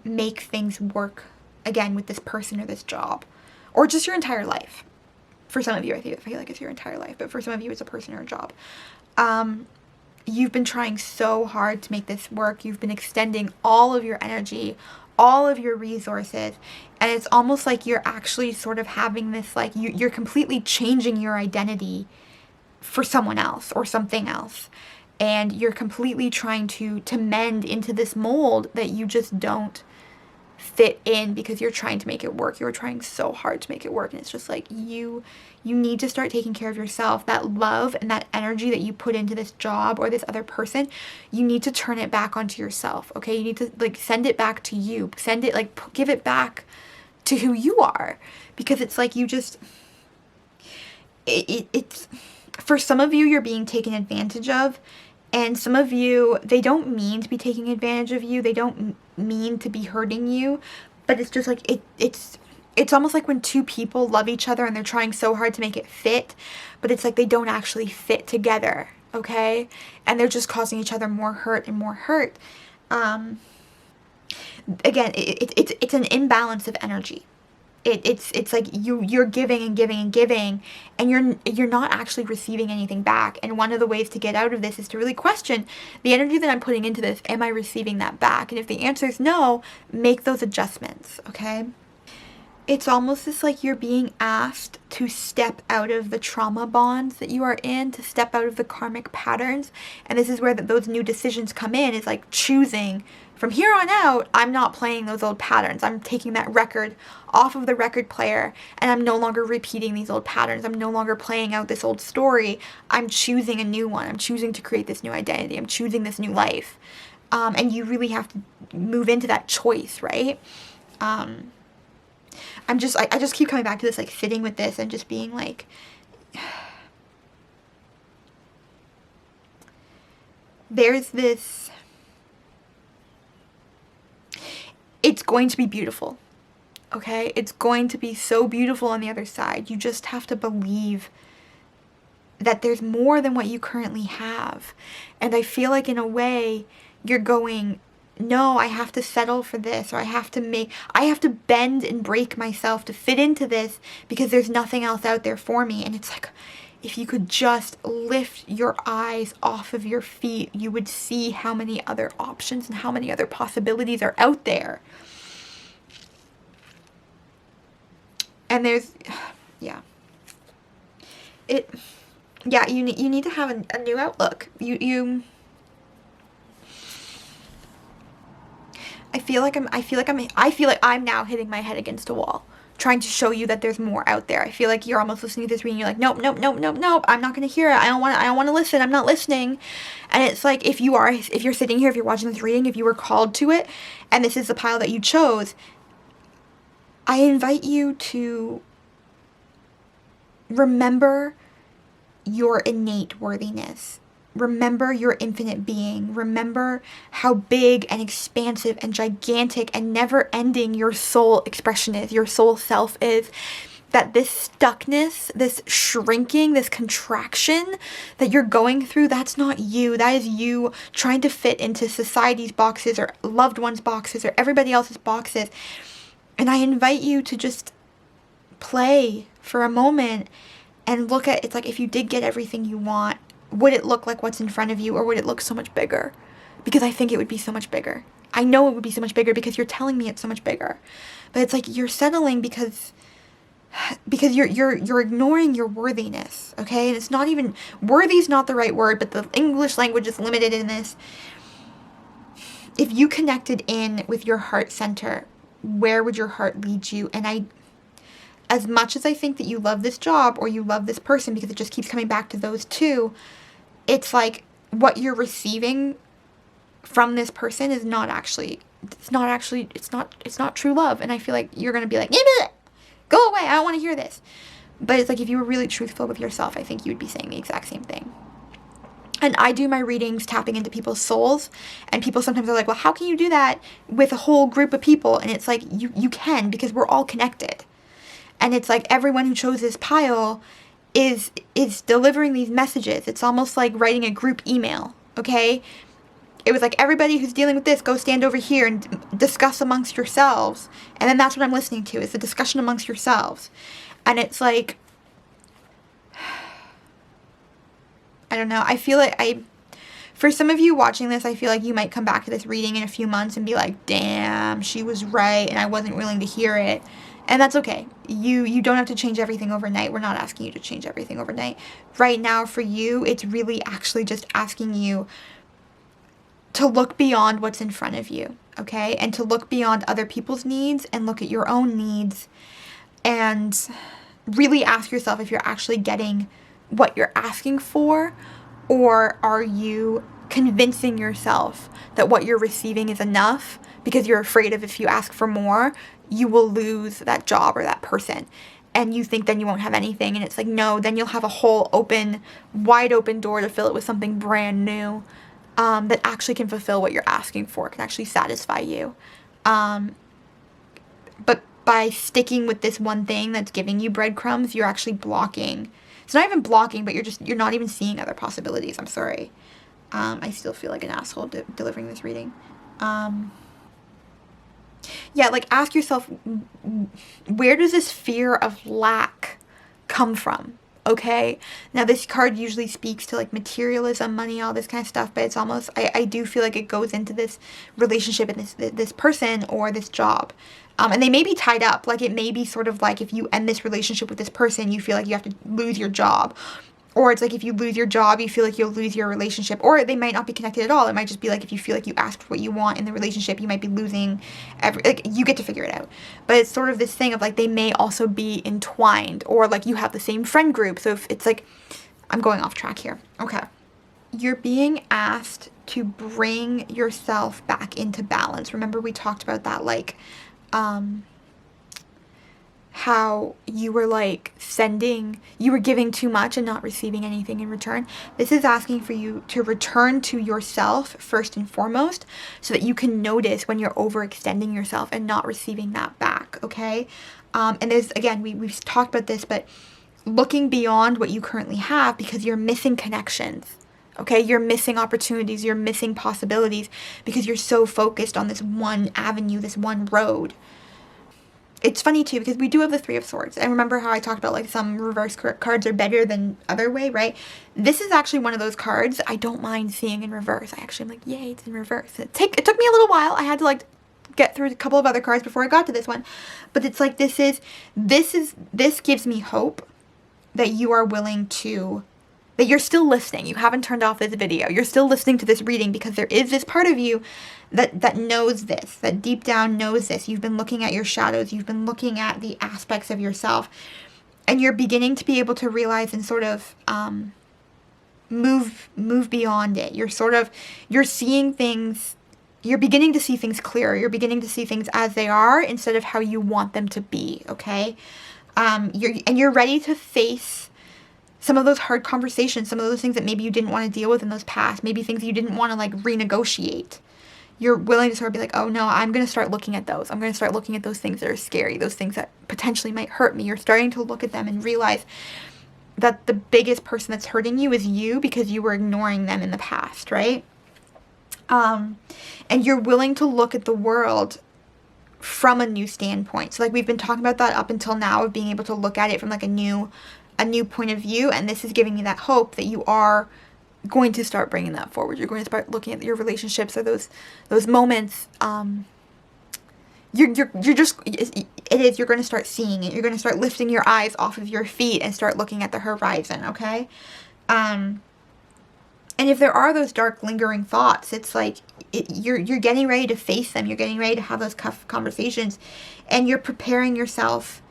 make things work again with this person or this job, or just your entire life. For some of you, I feel like it's your entire life, but for some of you, it's a person or a job. You've been trying so hard to make this work. You've been extending all of your energy, all of your resources, and it's almost like you're actually sort of having this, like, you're completely changing your identity for someone else or something else. And you're completely trying to mend into this mold that you just don't fit in, because you're trying to make it work. You're trying so hard to make it work. And it's just like, you need to start taking care of yourself. That love and that energy that you put into this job or this other person, you need to turn it back onto yourself. Okay. You need to, like, send it back to you. Send it, like, give it back to who you are, because it's like, you just, it's, for some of you, you're being taken advantage of. And some of you, they don't mean to be taking advantage of you. They don't mean to be hurting you. But it's just like, it's almost like when two people love each other and they're trying so hard to make it fit, but it's like they don't actually fit together. okay? And they're just causing each other more hurt and more hurt. Again, it's an imbalance of energy. It's like you're giving and giving and giving, and you're not actually receiving anything back. And one of the ways to get out of this is to really question the energy that I'm putting into this. Am I receiving that back? And if the answer is no, make those adjustments, okay? It's almost as like you're being asked to step out of the trauma bonds that you are in, to step out of the karmic patterns. And this is where those new decisions come in, is like choosing from here on out, I'm not playing those old patterns. I'm taking that record off of the record player, and I'm no longer repeating these old patterns. I'm no longer playing out this old story. I'm choosing a new one. I'm choosing to create this new identity. I'm choosing this new life. And you really have to move into that choice, right? I just keep coming back to this, like sitting with this and just being like, there's this, it's going to be beautiful, okay? It's going to be so beautiful on the other side. You just have to believe that there's more than what you currently have. And I feel like in a way you're going, no, I have to settle for this, or I have to bend and break myself to fit into this because there's nothing else out there for me. And it's like, if you could just lift your eyes off of your feet, you would see how many other options and how many other possibilities are out there. And there's, you need to have a new outlook. I feel like I'm now hitting my head against a wall, trying to show you that there's more out there. I feel like you're almost listening to this reading, you're like, nope, I'm not gonna hear it. I don't want to listen. I'm not listening. And it's like, if you're sitting here, if you're watching this reading, if you were called to it, and this is the pile that you chose, I invite you to remember your innate worthiness. Remember your infinite being. Remember how big and expansive and gigantic and never-ending your soul expression is, your soul self is. That this stuckness, this shrinking, this contraction that you're going through, that's not you. That is you trying to fit into society's boxes or loved ones' boxes or everybody else's boxes. And I invite you to just play for a moment and look at, it's like, if you did get everything you want, would it look like what's in front of you, or would it look so much bigger? Because I think it would be so much bigger. I know it would be so much bigger because you're telling me it's so much bigger. But it's like you're settling because you're ignoring your worthiness, okay? And it's not even, worthy's not the right word, but the English language is limited in this. If you connected in with your heart center, where would your heart lead you? And as much as I think that you love this job or you love this person, because it just keeps coming back to those two, it's like what you're receiving from this person is not true love. And I feel like you're going to be like, go away, I don't want to hear this. But it's like, if you were really truthful with yourself, I think you would be saying the exact same thing. And I do my readings tapping into people's souls, and people sometimes are like, well, how can you do that with a whole group of people? And it's like, you can, because we're all connected. And it's like everyone who chose this pile is delivering these messages. It's almost like writing a group email, okay? It was like, everybody who's dealing with this, go stand over here and discuss amongst yourselves. And then that's what I'm listening to, is the discussion amongst yourselves. And it's like, I don't know. I feel like for some of you watching this, I feel like you might come back to this reading in a few months and be like, damn, she was right and I wasn't willing to hear it. And that's okay. You don't have to change everything overnight. We're not asking you to change everything overnight. Right now for you, it's really actually just asking you to look beyond what's in front of you, okay? And to look beyond other people's needs and look at your own needs and really ask yourself if you're actually getting what you're asking for, or are you convincing yourself that what you're receiving is enough because you're afraid of, if you ask for more, you will lose that job or that person. And you think then you won't have anything. And it's like, no, then you'll have a whole wide open door to fill it with something brand new that actually can fulfill what you're asking for, can actually satisfy you. But by sticking with this one thing that's giving you breadcrumbs, you're actually blocking It's not even blocking, but you're not even seeing other possibilities. I'm sorry. I still feel like an asshole delivering this reading. Yeah, like ask yourself, where does this fear of lack come from? Okay, now this card usually speaks to like materialism, money, all this kind of stuff, but it's almost, I do feel like it goes into this relationship and this person or this job. And they may be tied up. Like it may be sort of like if you end this relationship with this person, you feel like you have to lose your job. Or it's like if you lose your job, you feel like you'll lose your relationship. Or they might not be connected at all. It might just be like if you feel like you asked what you want in the relationship, you might be losing like you get to figure it out. But it's sort of this thing of like they may also be entwined, or like you have the same friend group. So if it's like, I'm going off track here. Okay. You're being asked to bring yourself back into balance. Remember we talked about that, like how you were like you were giving too much and not receiving anything in return. This is asking for you to return to yourself first and foremost, so that you can notice when you're overextending yourself and not receiving that back, okay? And there's, again, we've talked about this, but looking beyond what you currently have, because you're missing connections, okay? You're missing opportunities, you're missing possibilities, because you're so focused on this one avenue, this one road. It's funny too, because we do have the Three of Swords. And remember how I talked about like some reverse cards are better than other way, right? This is actually one of those cards I don't mind seeing in reverse. I actually am like, yay, it's in reverse. It took me a little while. I had to like get through a couple of other cards before I got to this one. But it's like this gives me hope that you are willing to, that you're still listening. You haven't turned off this video. You're still listening to this reading, because there is this part of you that knows this, that deep down knows this. You've been looking at your shadows. You've been looking at the aspects of yourself, and you're beginning to be able to realize and sort of move beyond it. You're seeing things. You're beginning to see things clearer. You're beginning to see things as they are instead of how you want them to be. Okay, you're ready to face some of those hard conversations, some of those things that maybe you didn't want to deal with in those past, maybe things you didn't want to like renegotiate. You're willing to sort of be like, oh no, I'm going to start looking at those. I'm going to start looking at those things that are scary, those things that potentially might hurt me. You're starting to look at them and realize that the biggest person that's hurting you is you, because you were ignoring them in the past, right? And you're willing to look at the world from a new standpoint. So like we've been talking about that up until now, of being able to look at it from like a new point of view, and this is giving me that hope that you are going to start bringing that forward. You're going to start looking at your relationships, or those moments. You're going to start seeing it. You're going to start lifting your eyes off of your feet and start looking at the horizon. Okay. And if there are those dark lingering thoughts, it's like you're getting ready to face them. You're getting ready to have those tough conversations, and you're preparing yourself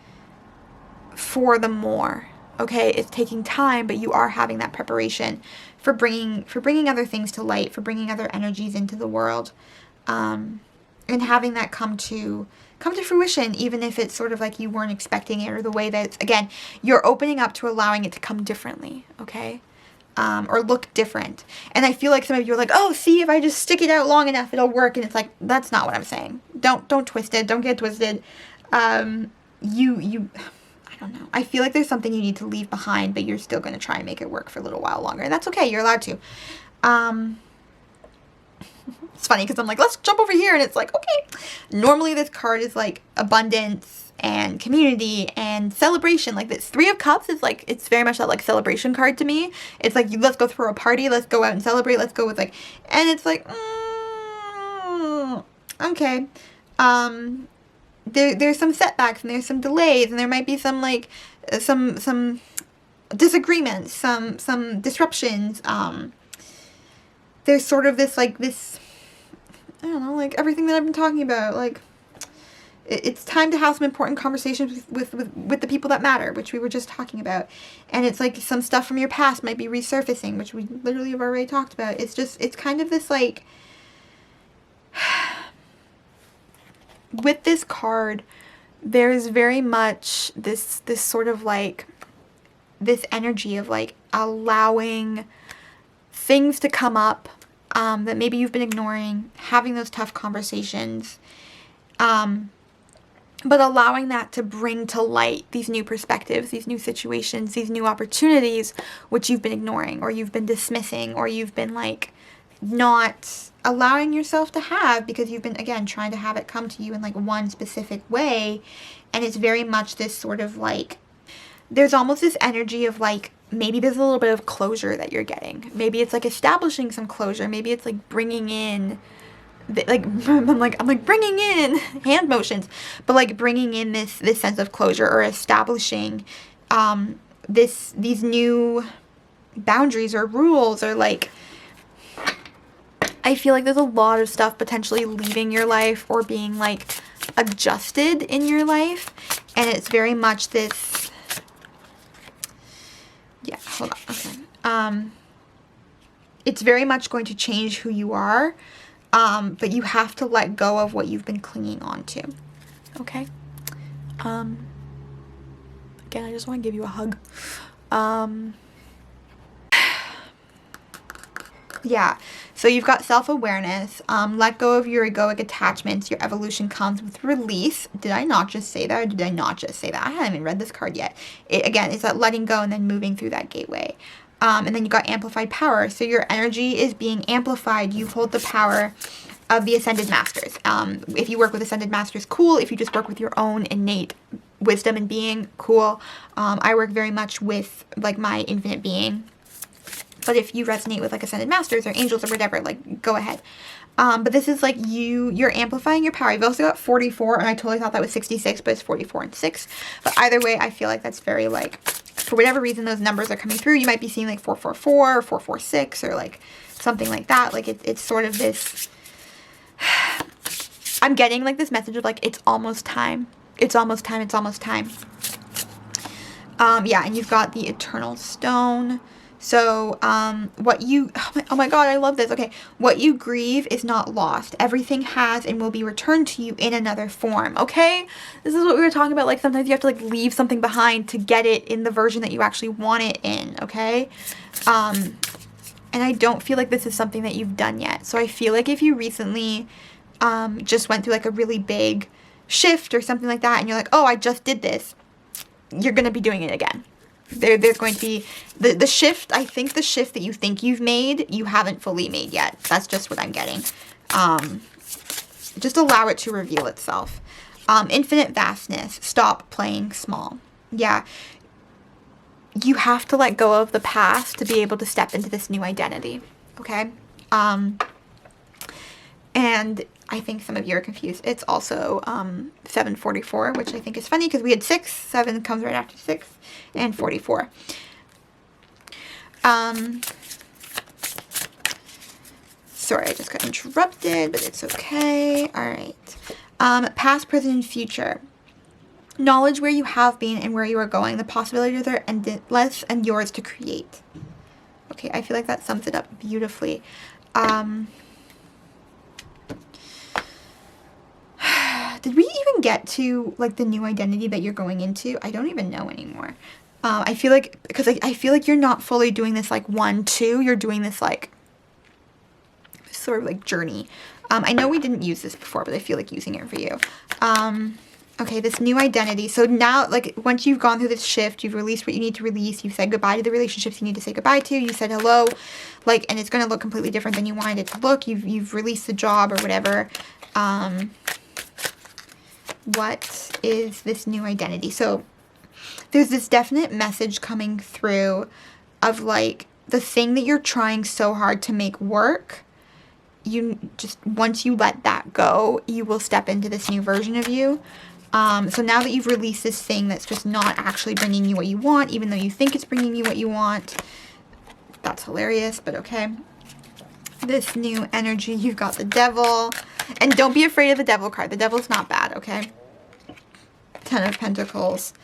for the more. Okay, it's taking time, but you are having that preparation for bringing other things to light, for bringing other energies into the world, and having that come to fruition, even if it's sort of like you weren't expecting it, or the way that, again, you're opening up to allowing it to come differently, okay, or look different. And I feel like some of you are like, oh, see, if I just stick it out long enough, it'll work. And it's like, that's not what I'm saying. Don't twist it. Don't get twisted. I don't know. I feel like there's something you need to leave behind, but you're still going to try and make it work for a little while longer. And that's okay. You're allowed to. It's funny because I'm like, let's jump over here. And it's like, okay. Normally this card is like abundance and community and celebration. Like this Three of Cups is like, it's very much that like celebration card to me. It's like, let's go throw a party. Let's go out and celebrate. Let's go with like, and it's like, okay. There's some setbacks, and there's some delays, and there might be some like some disagreements, some disruptions. There's sort of this I don't know, like everything that I've been talking about. Like it's time to have some important conversations with the people that matter, which we were just talking about. And it's like some stuff from your past might be resurfacing, which we literally have already talked about. It's kind of this like. With this card, there's very much this sort of like this energy of like allowing things to come up that maybe you've been ignoring, having those tough conversations, but allowing that to bring to light these new perspectives, these new situations, these new opportunities, which you've been ignoring, or you've been dismissing, or you've been like not allowing yourself to have, because you've been, again, trying to have it come to you in like one specific way. And it's very much this sort of like, there's almost this energy of like, maybe there's a little bit of closure that you're getting. Maybe it's like establishing some closure. Maybe it's like bringing in, I'm like bringing in hand motions, but like bringing in this sense of closure, or establishing these new boundaries or rules, or like, I feel like there's a lot of stuff potentially leaving your life or being like adjusted in your life, and it's very much this, yeah, hold on, okay, it's very much going to change who you are, but you have to let go of what you've been clinging on to, okay? Again, I just want to give you a hug. Yeah, so you've got self-awareness, let go of your egoic attachments, your evolution comes with release. Did I not just say that, or did I not just say that? I haven't even read this card yet. Again, it's that letting go and then moving through that gateway. And then you got amplified power, so your energy is being amplified. You hold the power of the Ascended Masters. If you work with Ascended Masters, cool. If you just work with your own innate wisdom and being, cool. I work very much with like my infinite being. But if you resonate with like Ascended Masters or angels or whatever, like go ahead. But this is like you're amplifying your power. You've also got 44, and I totally thought that was 66, but it's 44 and 6. But either way, I feel like that's very like, for whatever reason those numbers are coming through, you might be seeing like 444 or 446 or like something like that. Like it's sort of this, I'm getting like this message of like, it's almost time. It's almost time. It's almost time. Yeah, and you've got the Eternal Stone. So, what you, oh my God, I love this. Okay. What you grieve is not lost. Everything has and will be returned to you in another form. Okay. This is what we were talking about. Like sometimes you have to like leave something behind to get it in the version that you actually want it in. Okay. And I don't feel like this is something that you've done yet. So I feel like if you recently, just went through like a really big shift or something like that, and you're like, oh, I just did this, you're going to be doing it again. There's going to be the shift. I think the shift that you think you've made, you haven't fully made yet. That's just what I'm getting. Just allow it to reveal itself. Infinite vastness. Stop playing small. Yeah. You have to let go of the past to be able to step into this new identity. Okay. And I think some of you are confused. It's also 744, which I think is funny because we had 6. 7 comes right after 6, and 44. Sorry, I just got interrupted, but it's okay. All right. Past, present, and future. Knowledge where you have been and where you are going. The possibilities are endless and yours to create. Okay, I feel like that sums it up beautifully. Did we even get to like the new identity that you're going into? I don't even know anymore. I feel like, because I feel like you're not fully doing this like 1-2. You're doing this like sort of like journey. I know we didn't use this before, but I feel like using it for you. Okay, this new identity. So now, like, once you've gone through this shift, you've released what you need to release. You've said goodbye to the relationships you need to say goodbye to. You said hello, like, and it's going to look completely different than you wanted it to look. You've released the job or whatever. What is this new identity? So there's this definite message coming through of like the thing that you're trying so hard to make work. You just, once you let that go, you will step into this new version of you. So now that you've released this thing that's just not actually bringing you what you want, even though you think it's bringing you what you want, that's hilarious, but okay. This new energy, you've got the Devil. And don't be afraid of the Devil card. The Devil's not bad, okay? 10 of Pentacles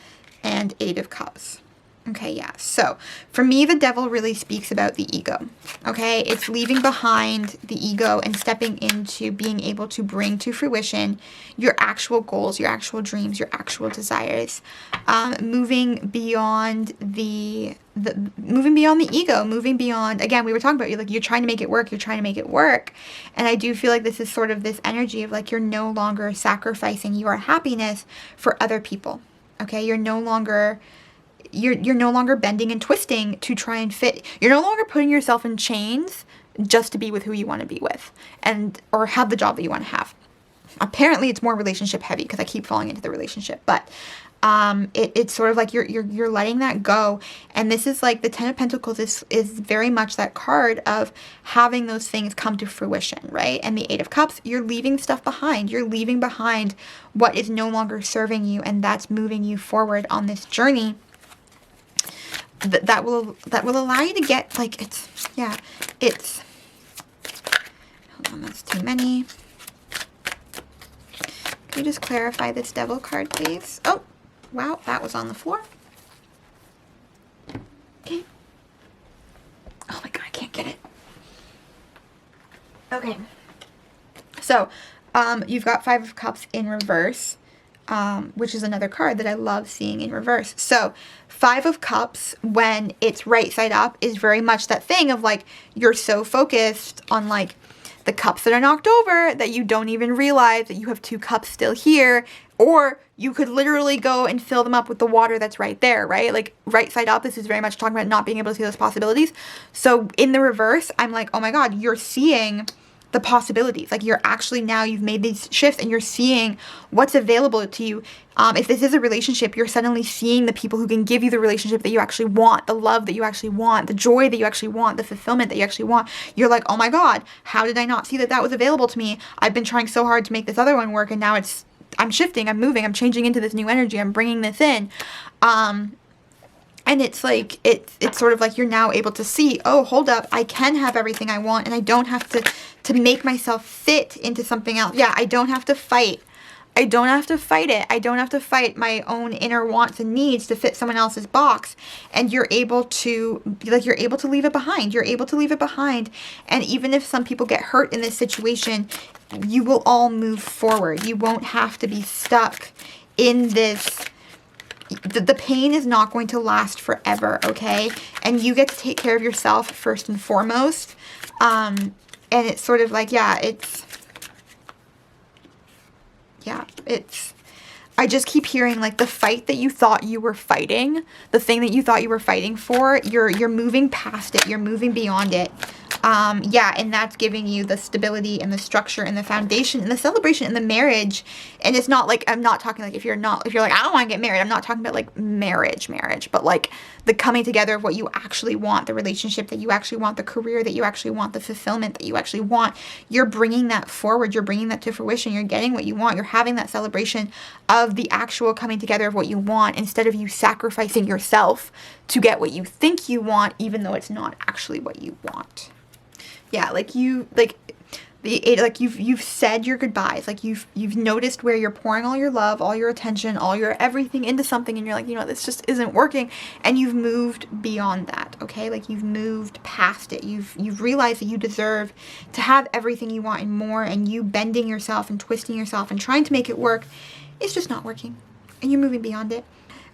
and 8 of Cups. Okay, yeah. So for me, the devil really speaks about the ego. Okay, it's leaving behind the ego and stepping into being able to bring to fruition your actual goals, your actual dreams, your actual desires. Moving beyond the moving beyond the ego, moving beyond, again, we were talking about, you're trying to make it work, you're trying to make it work. And I do feel like this is sort of this energy of like, you're no longer sacrificing your happiness for other people. Okay, you're no longer bending and twisting to try and fit. You're no longer putting yourself in chains just to be with who you want to be with, and or have the job that you want to have. Apparently it's more relationship heavy because I keep falling into the relationship, but it's sort of like you're letting that go. And this is like the Ten of Pentacles is very much that card of having those things come to fruition, right? And the Eight of Cups, you're leaving stuff behind. You're leaving behind what is no longer serving you, and that's moving you forward on this journey that will allow you to get, like, hold on, that's too many. Can you just clarify this devil card, please? Oh, wow, that was on the floor. Okay. Oh my god, I can't get it. Okay. So, you've got Five of Cups in reverse, which is another card that I love seeing in reverse. So, Five of Cups, when it's right side up, is very much that thing of like, you're so focused on like the cups that are knocked over that you don't even realize that you have two cups still here, or you could literally go and fill them up with the water that's right there, right? Like right side up, this is very much talking about not being able to see those possibilities. So in the reverse, I'm like, oh my god, you're seeing the possibilities. Like you're actually, now you've made these shifts and you're seeing what's available to you. If this is a relationship, you're suddenly seeing the people who can give you the relationship that you actually want, the love that you actually want, the joy that you actually want, the fulfillment that you actually want. You're like, oh my god, how did I not see that that was available to me? I've been trying so hard to make this other one work, and now I'm shifting, I'm moving, I'm changing into this new energy, I'm bringing this in. And it's like, it's sort of like you're now able to see, oh, hold up, I can have everything I want, and I don't have to make myself fit into something else. Yeah, I don't have to fight. I don't have to fight it. I don't have to fight my own inner wants and needs to fit someone else's box. And you're able to, like, you're able to leave it behind. You're able to leave it behind. And even if some people get hurt in this situation, you will all move forward. You won't have to be stuck in this. The pain is not going to last forever, okay? And you get to take care of yourself first and foremost. And it's sort of like, I just keep hearing like the fight that you thought you were fighting, the thing that you thought you were fighting for, you're moving past it, you're moving beyond it. And that's giving you the stability and the structure and the foundation and the celebration and the marriage. And it's not like, I'm not talking like if you're like, I don't want to get married, I'm not talking about like marriage, but like the coming together of what you actually want, the relationship that you actually want, the career that you actually want, the fulfillment that you actually want. You're bringing that forward, you're bringing that to fruition, you're getting what you want, you're having that celebration of the actual coming together of what you want, instead of you sacrificing yourself to get what you think you want, even though it's not actually what you want. Yeah, like you've said your goodbyes. Like you've noticed where you're pouring all your love, all your attention, all your everything into something, and you're like, this just isn't working, and you've moved beyond that. Okay, like you've moved past it. You've realized that you deserve to have everything you want and more, and you bending yourself and twisting yourself and trying to make it work, it's just not working, and you're moving beyond it.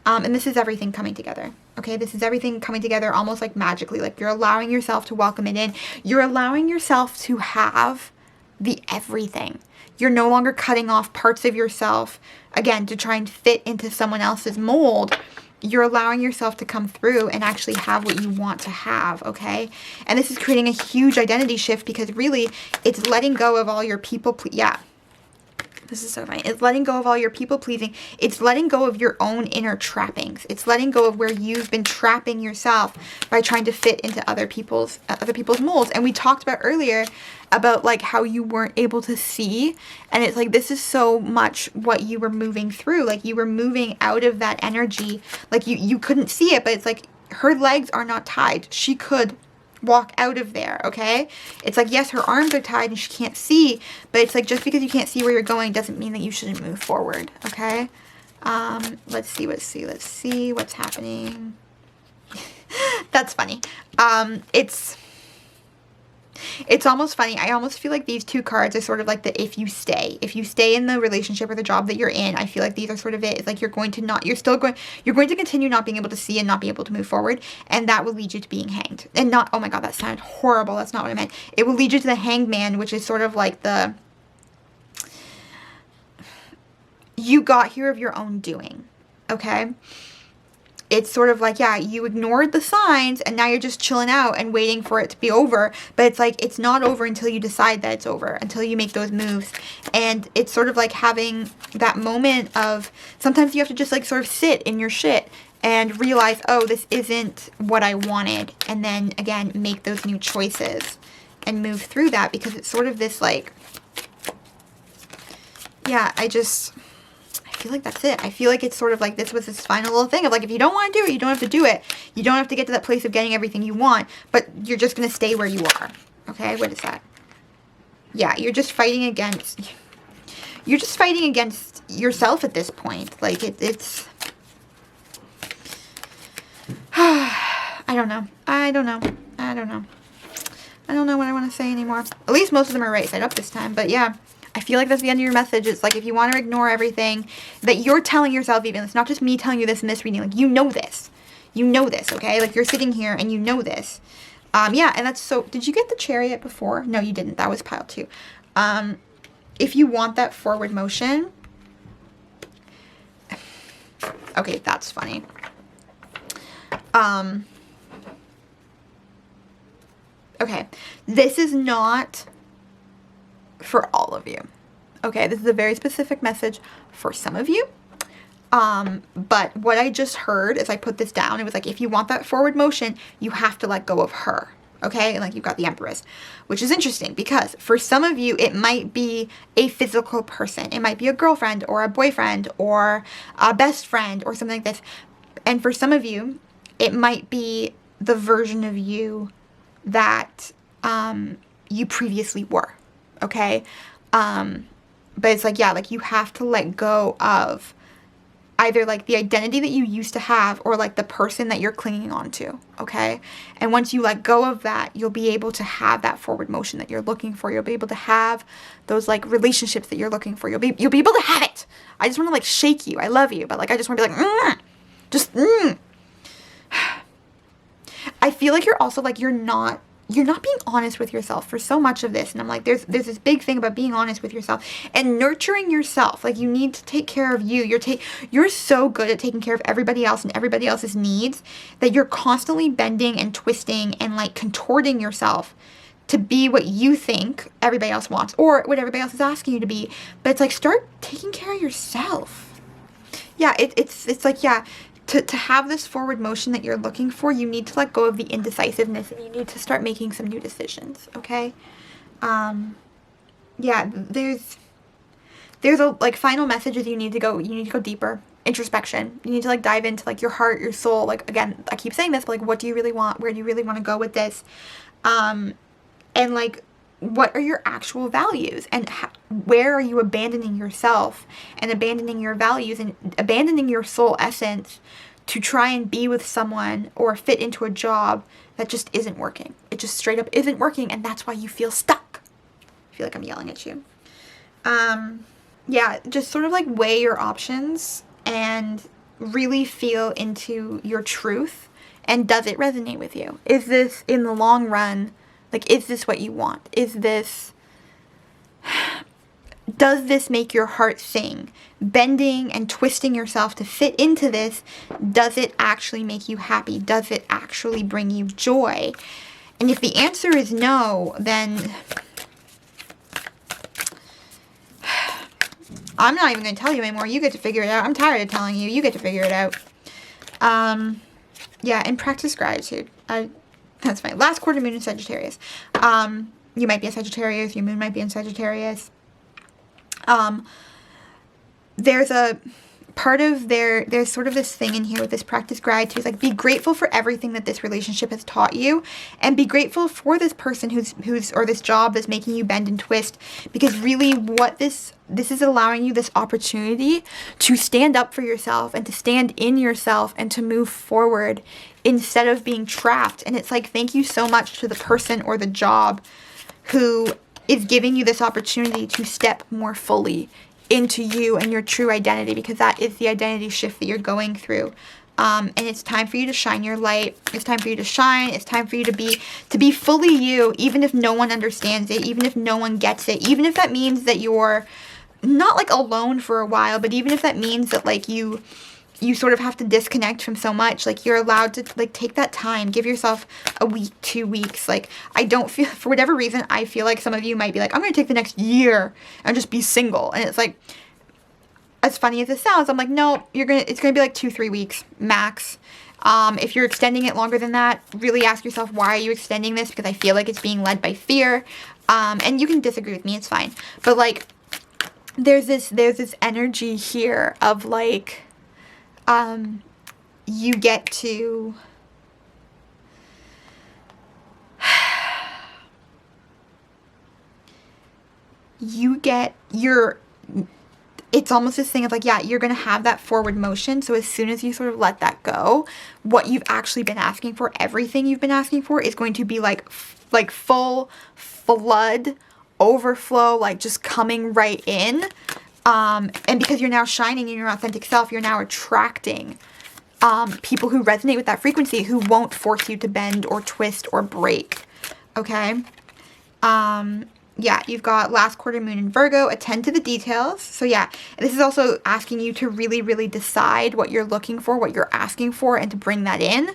And this is everything coming together. Okay, this is everything coming together almost like magically. Like you're allowing yourself to welcome it in. You're allowing yourself to have the everything. You're no longer cutting off parts of yourself, again, to try and fit into someone else's mold. You're allowing yourself to come through and actually have what you want to have, okay? And this is creating a huge identity shift, because really it's letting go of all your this is so funny. It's letting go of all your people pleasing. It's letting go of your own inner trappings. It's letting go of where you've been trapping yourself by trying to fit into other people's molds. And we talked about earlier about like how you weren't able to see, and it's like this is so much what you were moving through. Like you were moving out of that energy. Like you couldn't see it, but it's like her legs are not tied. She could walk out of there, okay? It's like, yes, her arms are tied and she can't see, but it's like, just because you can't see where you're going doesn't mean that you shouldn't move forward, okay? Let's see what's happening. That's funny. It's almost funny. I almost feel like these two cards are sort of like the if you stay in the relationship or the job that you're in, I feel like these are sort of it. It's like you're going to continue not being able to see and not be able to move forward, and that will lead you to being hanged. And not, oh my god, that sounded horrible. That's not what I meant. It will lead you to the Hanged Man, which is sort of like the you got here of your own doing. Okay? It's sort of like, yeah, you ignored the signs and now you're just chilling out and waiting for it to be over. But it's like, it's not over until you decide that it's over, until you make those moves. And it's sort of like having that moment of, sometimes you have to just like sort of sit in your shit and realize, oh, this isn't what I wanted. And then again, make those new choices and move through that, because it's sort of this like, yeah, I feel like that's it. I feel like it's sort of like this was this final little thing of like, if you don't want to do it, you don't have to do it. You don't have to get to that place of getting everything you want, but you're just going to stay where you are. Okay, what is that? Yeah, you're just fighting against yourself at this point. Like it's I don't know what I want to say anymore. At least most of them are right side up this time, but yeah. I feel like that's the end of your message. It's like, if you want to ignore everything that you're telling yourself, even, it's not just me telling you this in this reading, like, you know this, okay? Like, you're sitting here and you know this. Yeah, and that's so, did you get the Chariot before? No, you didn't. That was pile 2. If you want that forward motion, okay, that's funny. Okay, this is not for all of you. Okay, this is a very specific message for some of you. But what I just heard as I put this down, it was like, if you want that forward motion, you have to let go of her. Okay, and like you've got the Empress, which is interesting because for some of you, it might be a physical person. It might be a girlfriend or a boyfriend or a best friend or something like this. And for some of you, it might be the version of you that you previously were. Okay. But it's like, yeah, like you have to let go of either like the identity that you used to have or like the person that you're clinging on to. Okay. And once you let go of that, you'll be able to have that forward motion that you're looking for. You'll be able to have those like relationships that you're looking for. You'll be able to have it. I just want to like shake you. I love you. But like, I just want to be like, I feel like you're also like, you're not being honest with yourself for so much of this. And I'm like, there's this big thing about being honest with yourself and nurturing yourself. Like, you need to take care of you. You're so good at taking care of everybody else and everybody else's needs that you're constantly bending and twisting and like contorting yourself to be what you think everybody else wants or what everybody else is asking you to be. But it's like, start taking care of yourself. Yeah, it's like, yeah, to have this forward motion that you're looking for, you need to let go of the indecisiveness and you need to start making some new decisions, okay? Yeah, there's a, like, final messages you need to go deeper. Introspection. You need to, like, dive into, like, your heart, your soul. Like, again, I keep saying this, but, like, what do you really want? Where do you really want to go with this? And, like, what are your actual values and where are you abandoning yourself and abandoning your values and abandoning your soul essence to try and be with someone or fit into a job that just isn't working? It just straight up isn't working, and that's why you feel stuck. I feel like I'm yelling at you. Yeah, just sort of like weigh your options and really feel into your truth, and does it resonate with you? Is this in the long run, like, is this what you want? Does this make your heart sing? Bending and twisting yourself to fit into this, does it actually make you happy? Does it actually bring you joy? And if the answer is no, then I'm not even going to tell you anymore. You get to figure it out. I'm tired of telling you. You get to figure it out. Yeah, and practice gratitude. That's fine. Last quarter moon in Sagittarius. You might be in Sagittarius. Your moon might be in Sagittarius. There's a part of there's sort of this thing in here with this practice gratitude. It's like, be grateful for everything that this relationship has taught you, and be grateful for this person who's or this job that's making you bend and twist, because really what this is allowing you this opportunity to stand up for yourself and to stand in yourself and to move forward instead of being trapped. And it's like, thank you so much to the person or the job who is giving you this opportunity to step more fully into you and your true identity, because that is the identity shift that you're going through. And it's time for you to shine your light. It's time for you to shine. It's time for you to be fully you, even if no one understands it, even if no one gets it, even if that means that you're not like alone for a while, but even if that means that like you sort of have to disconnect from so much, like you're allowed to like take that time, give yourself a week, 2 weeks. Like, I don't feel, for whatever reason, I feel like some of you might be like, I'm going to take the next year and just be single. And it's like, as funny as it sounds, I'm like, no, it's going to be like 2-3 weeks max. If you're extending it longer than that, really ask yourself, why are you extending this? Because I feel like it's being led by fear. And you can disagree with me, it's fine. But like, there's this energy here of like, you get to it's almost this thing of like, yeah, you're going to have that forward motion. So as soon as you sort of let that go, what you've actually been asking for, everything you've been asking for, is going to be like full flood overflow, like just coming right in. And because you're now shining in your authentic self, you're now attracting people who resonate with that frequency, who won't force you to bend or twist or break. Okay. Yeah, you've got last quarter moon in Virgo, attend to the details. So yeah, this is also asking you to really, really decide what you're looking for, what you're asking for, and to bring that in.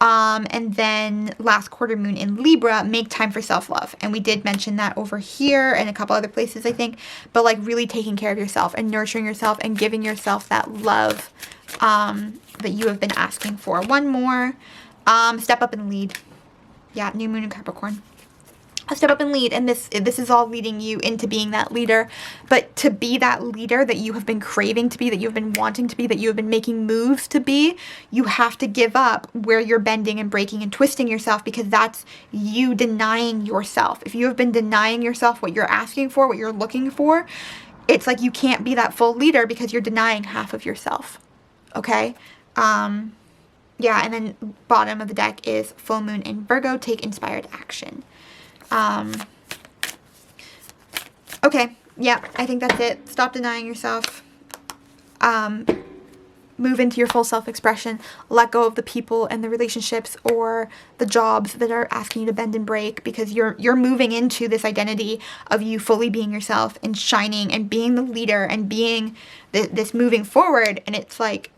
And then last quarter moon in Libra, make time for self-love. And we did mention that over here and a couple other places, I think, but like really taking care of yourself and nurturing yourself and giving yourself that love, that you have been asking for. One more, step up and lead. Yeah, new moon in Capricorn. Step up and lead, and this is all leading you into being that leader. But to be that leader that you have been craving to be, that you've been wanting to be, that you have been making moves to be, you have to give up where you're bending and breaking and twisting yourself, because that's you denying yourself. If you have been denying yourself what you're asking for, what you're looking for, it's like you can't be that full leader because you're denying half of yourself. Okay? Yeah, and then bottom of the deck is full moon in Virgo, take inspired action. Okay, yeah, I think that's it. Stop denying yourself. Move into your full self-expression. Let go of the people and the relationships or the jobs that are asking you to bend and break, because you're moving into this identity of you fully being yourself and shining and being the leader and being this moving forward. And it's like,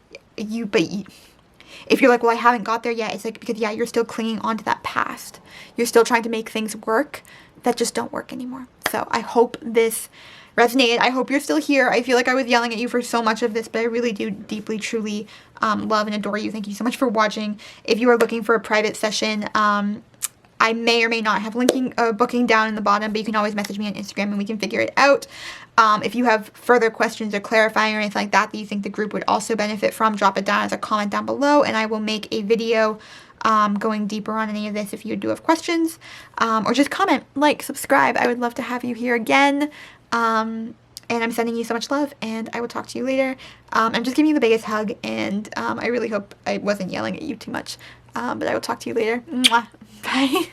if you're like, well, I haven't got there yet, it's like, because yeah, you're still clinging on to that past. You're still trying to make things work that just don't work anymore. So I hope this resonated. I hope you're still here. I feel like I was yelling at you for so much of this, but I really do deeply, truly love and adore you. Thank you so much for watching. If you are looking for a private session, I may or may not have booking down in the bottom, but you can always message me on Instagram and we can figure it out. If you have further questions or clarifying or anything like that you think the group would also benefit from, drop it down as a comment down below, and I will make a video going deeper on any of this if you do have questions. Or just comment, like, subscribe. I would love to have you here again. And I'm sending you so much love, and I will talk to you later. I'm just giving you the biggest hug, and I really hope I wasn't yelling at you too much. But I will talk to you later. Mwah. Bye.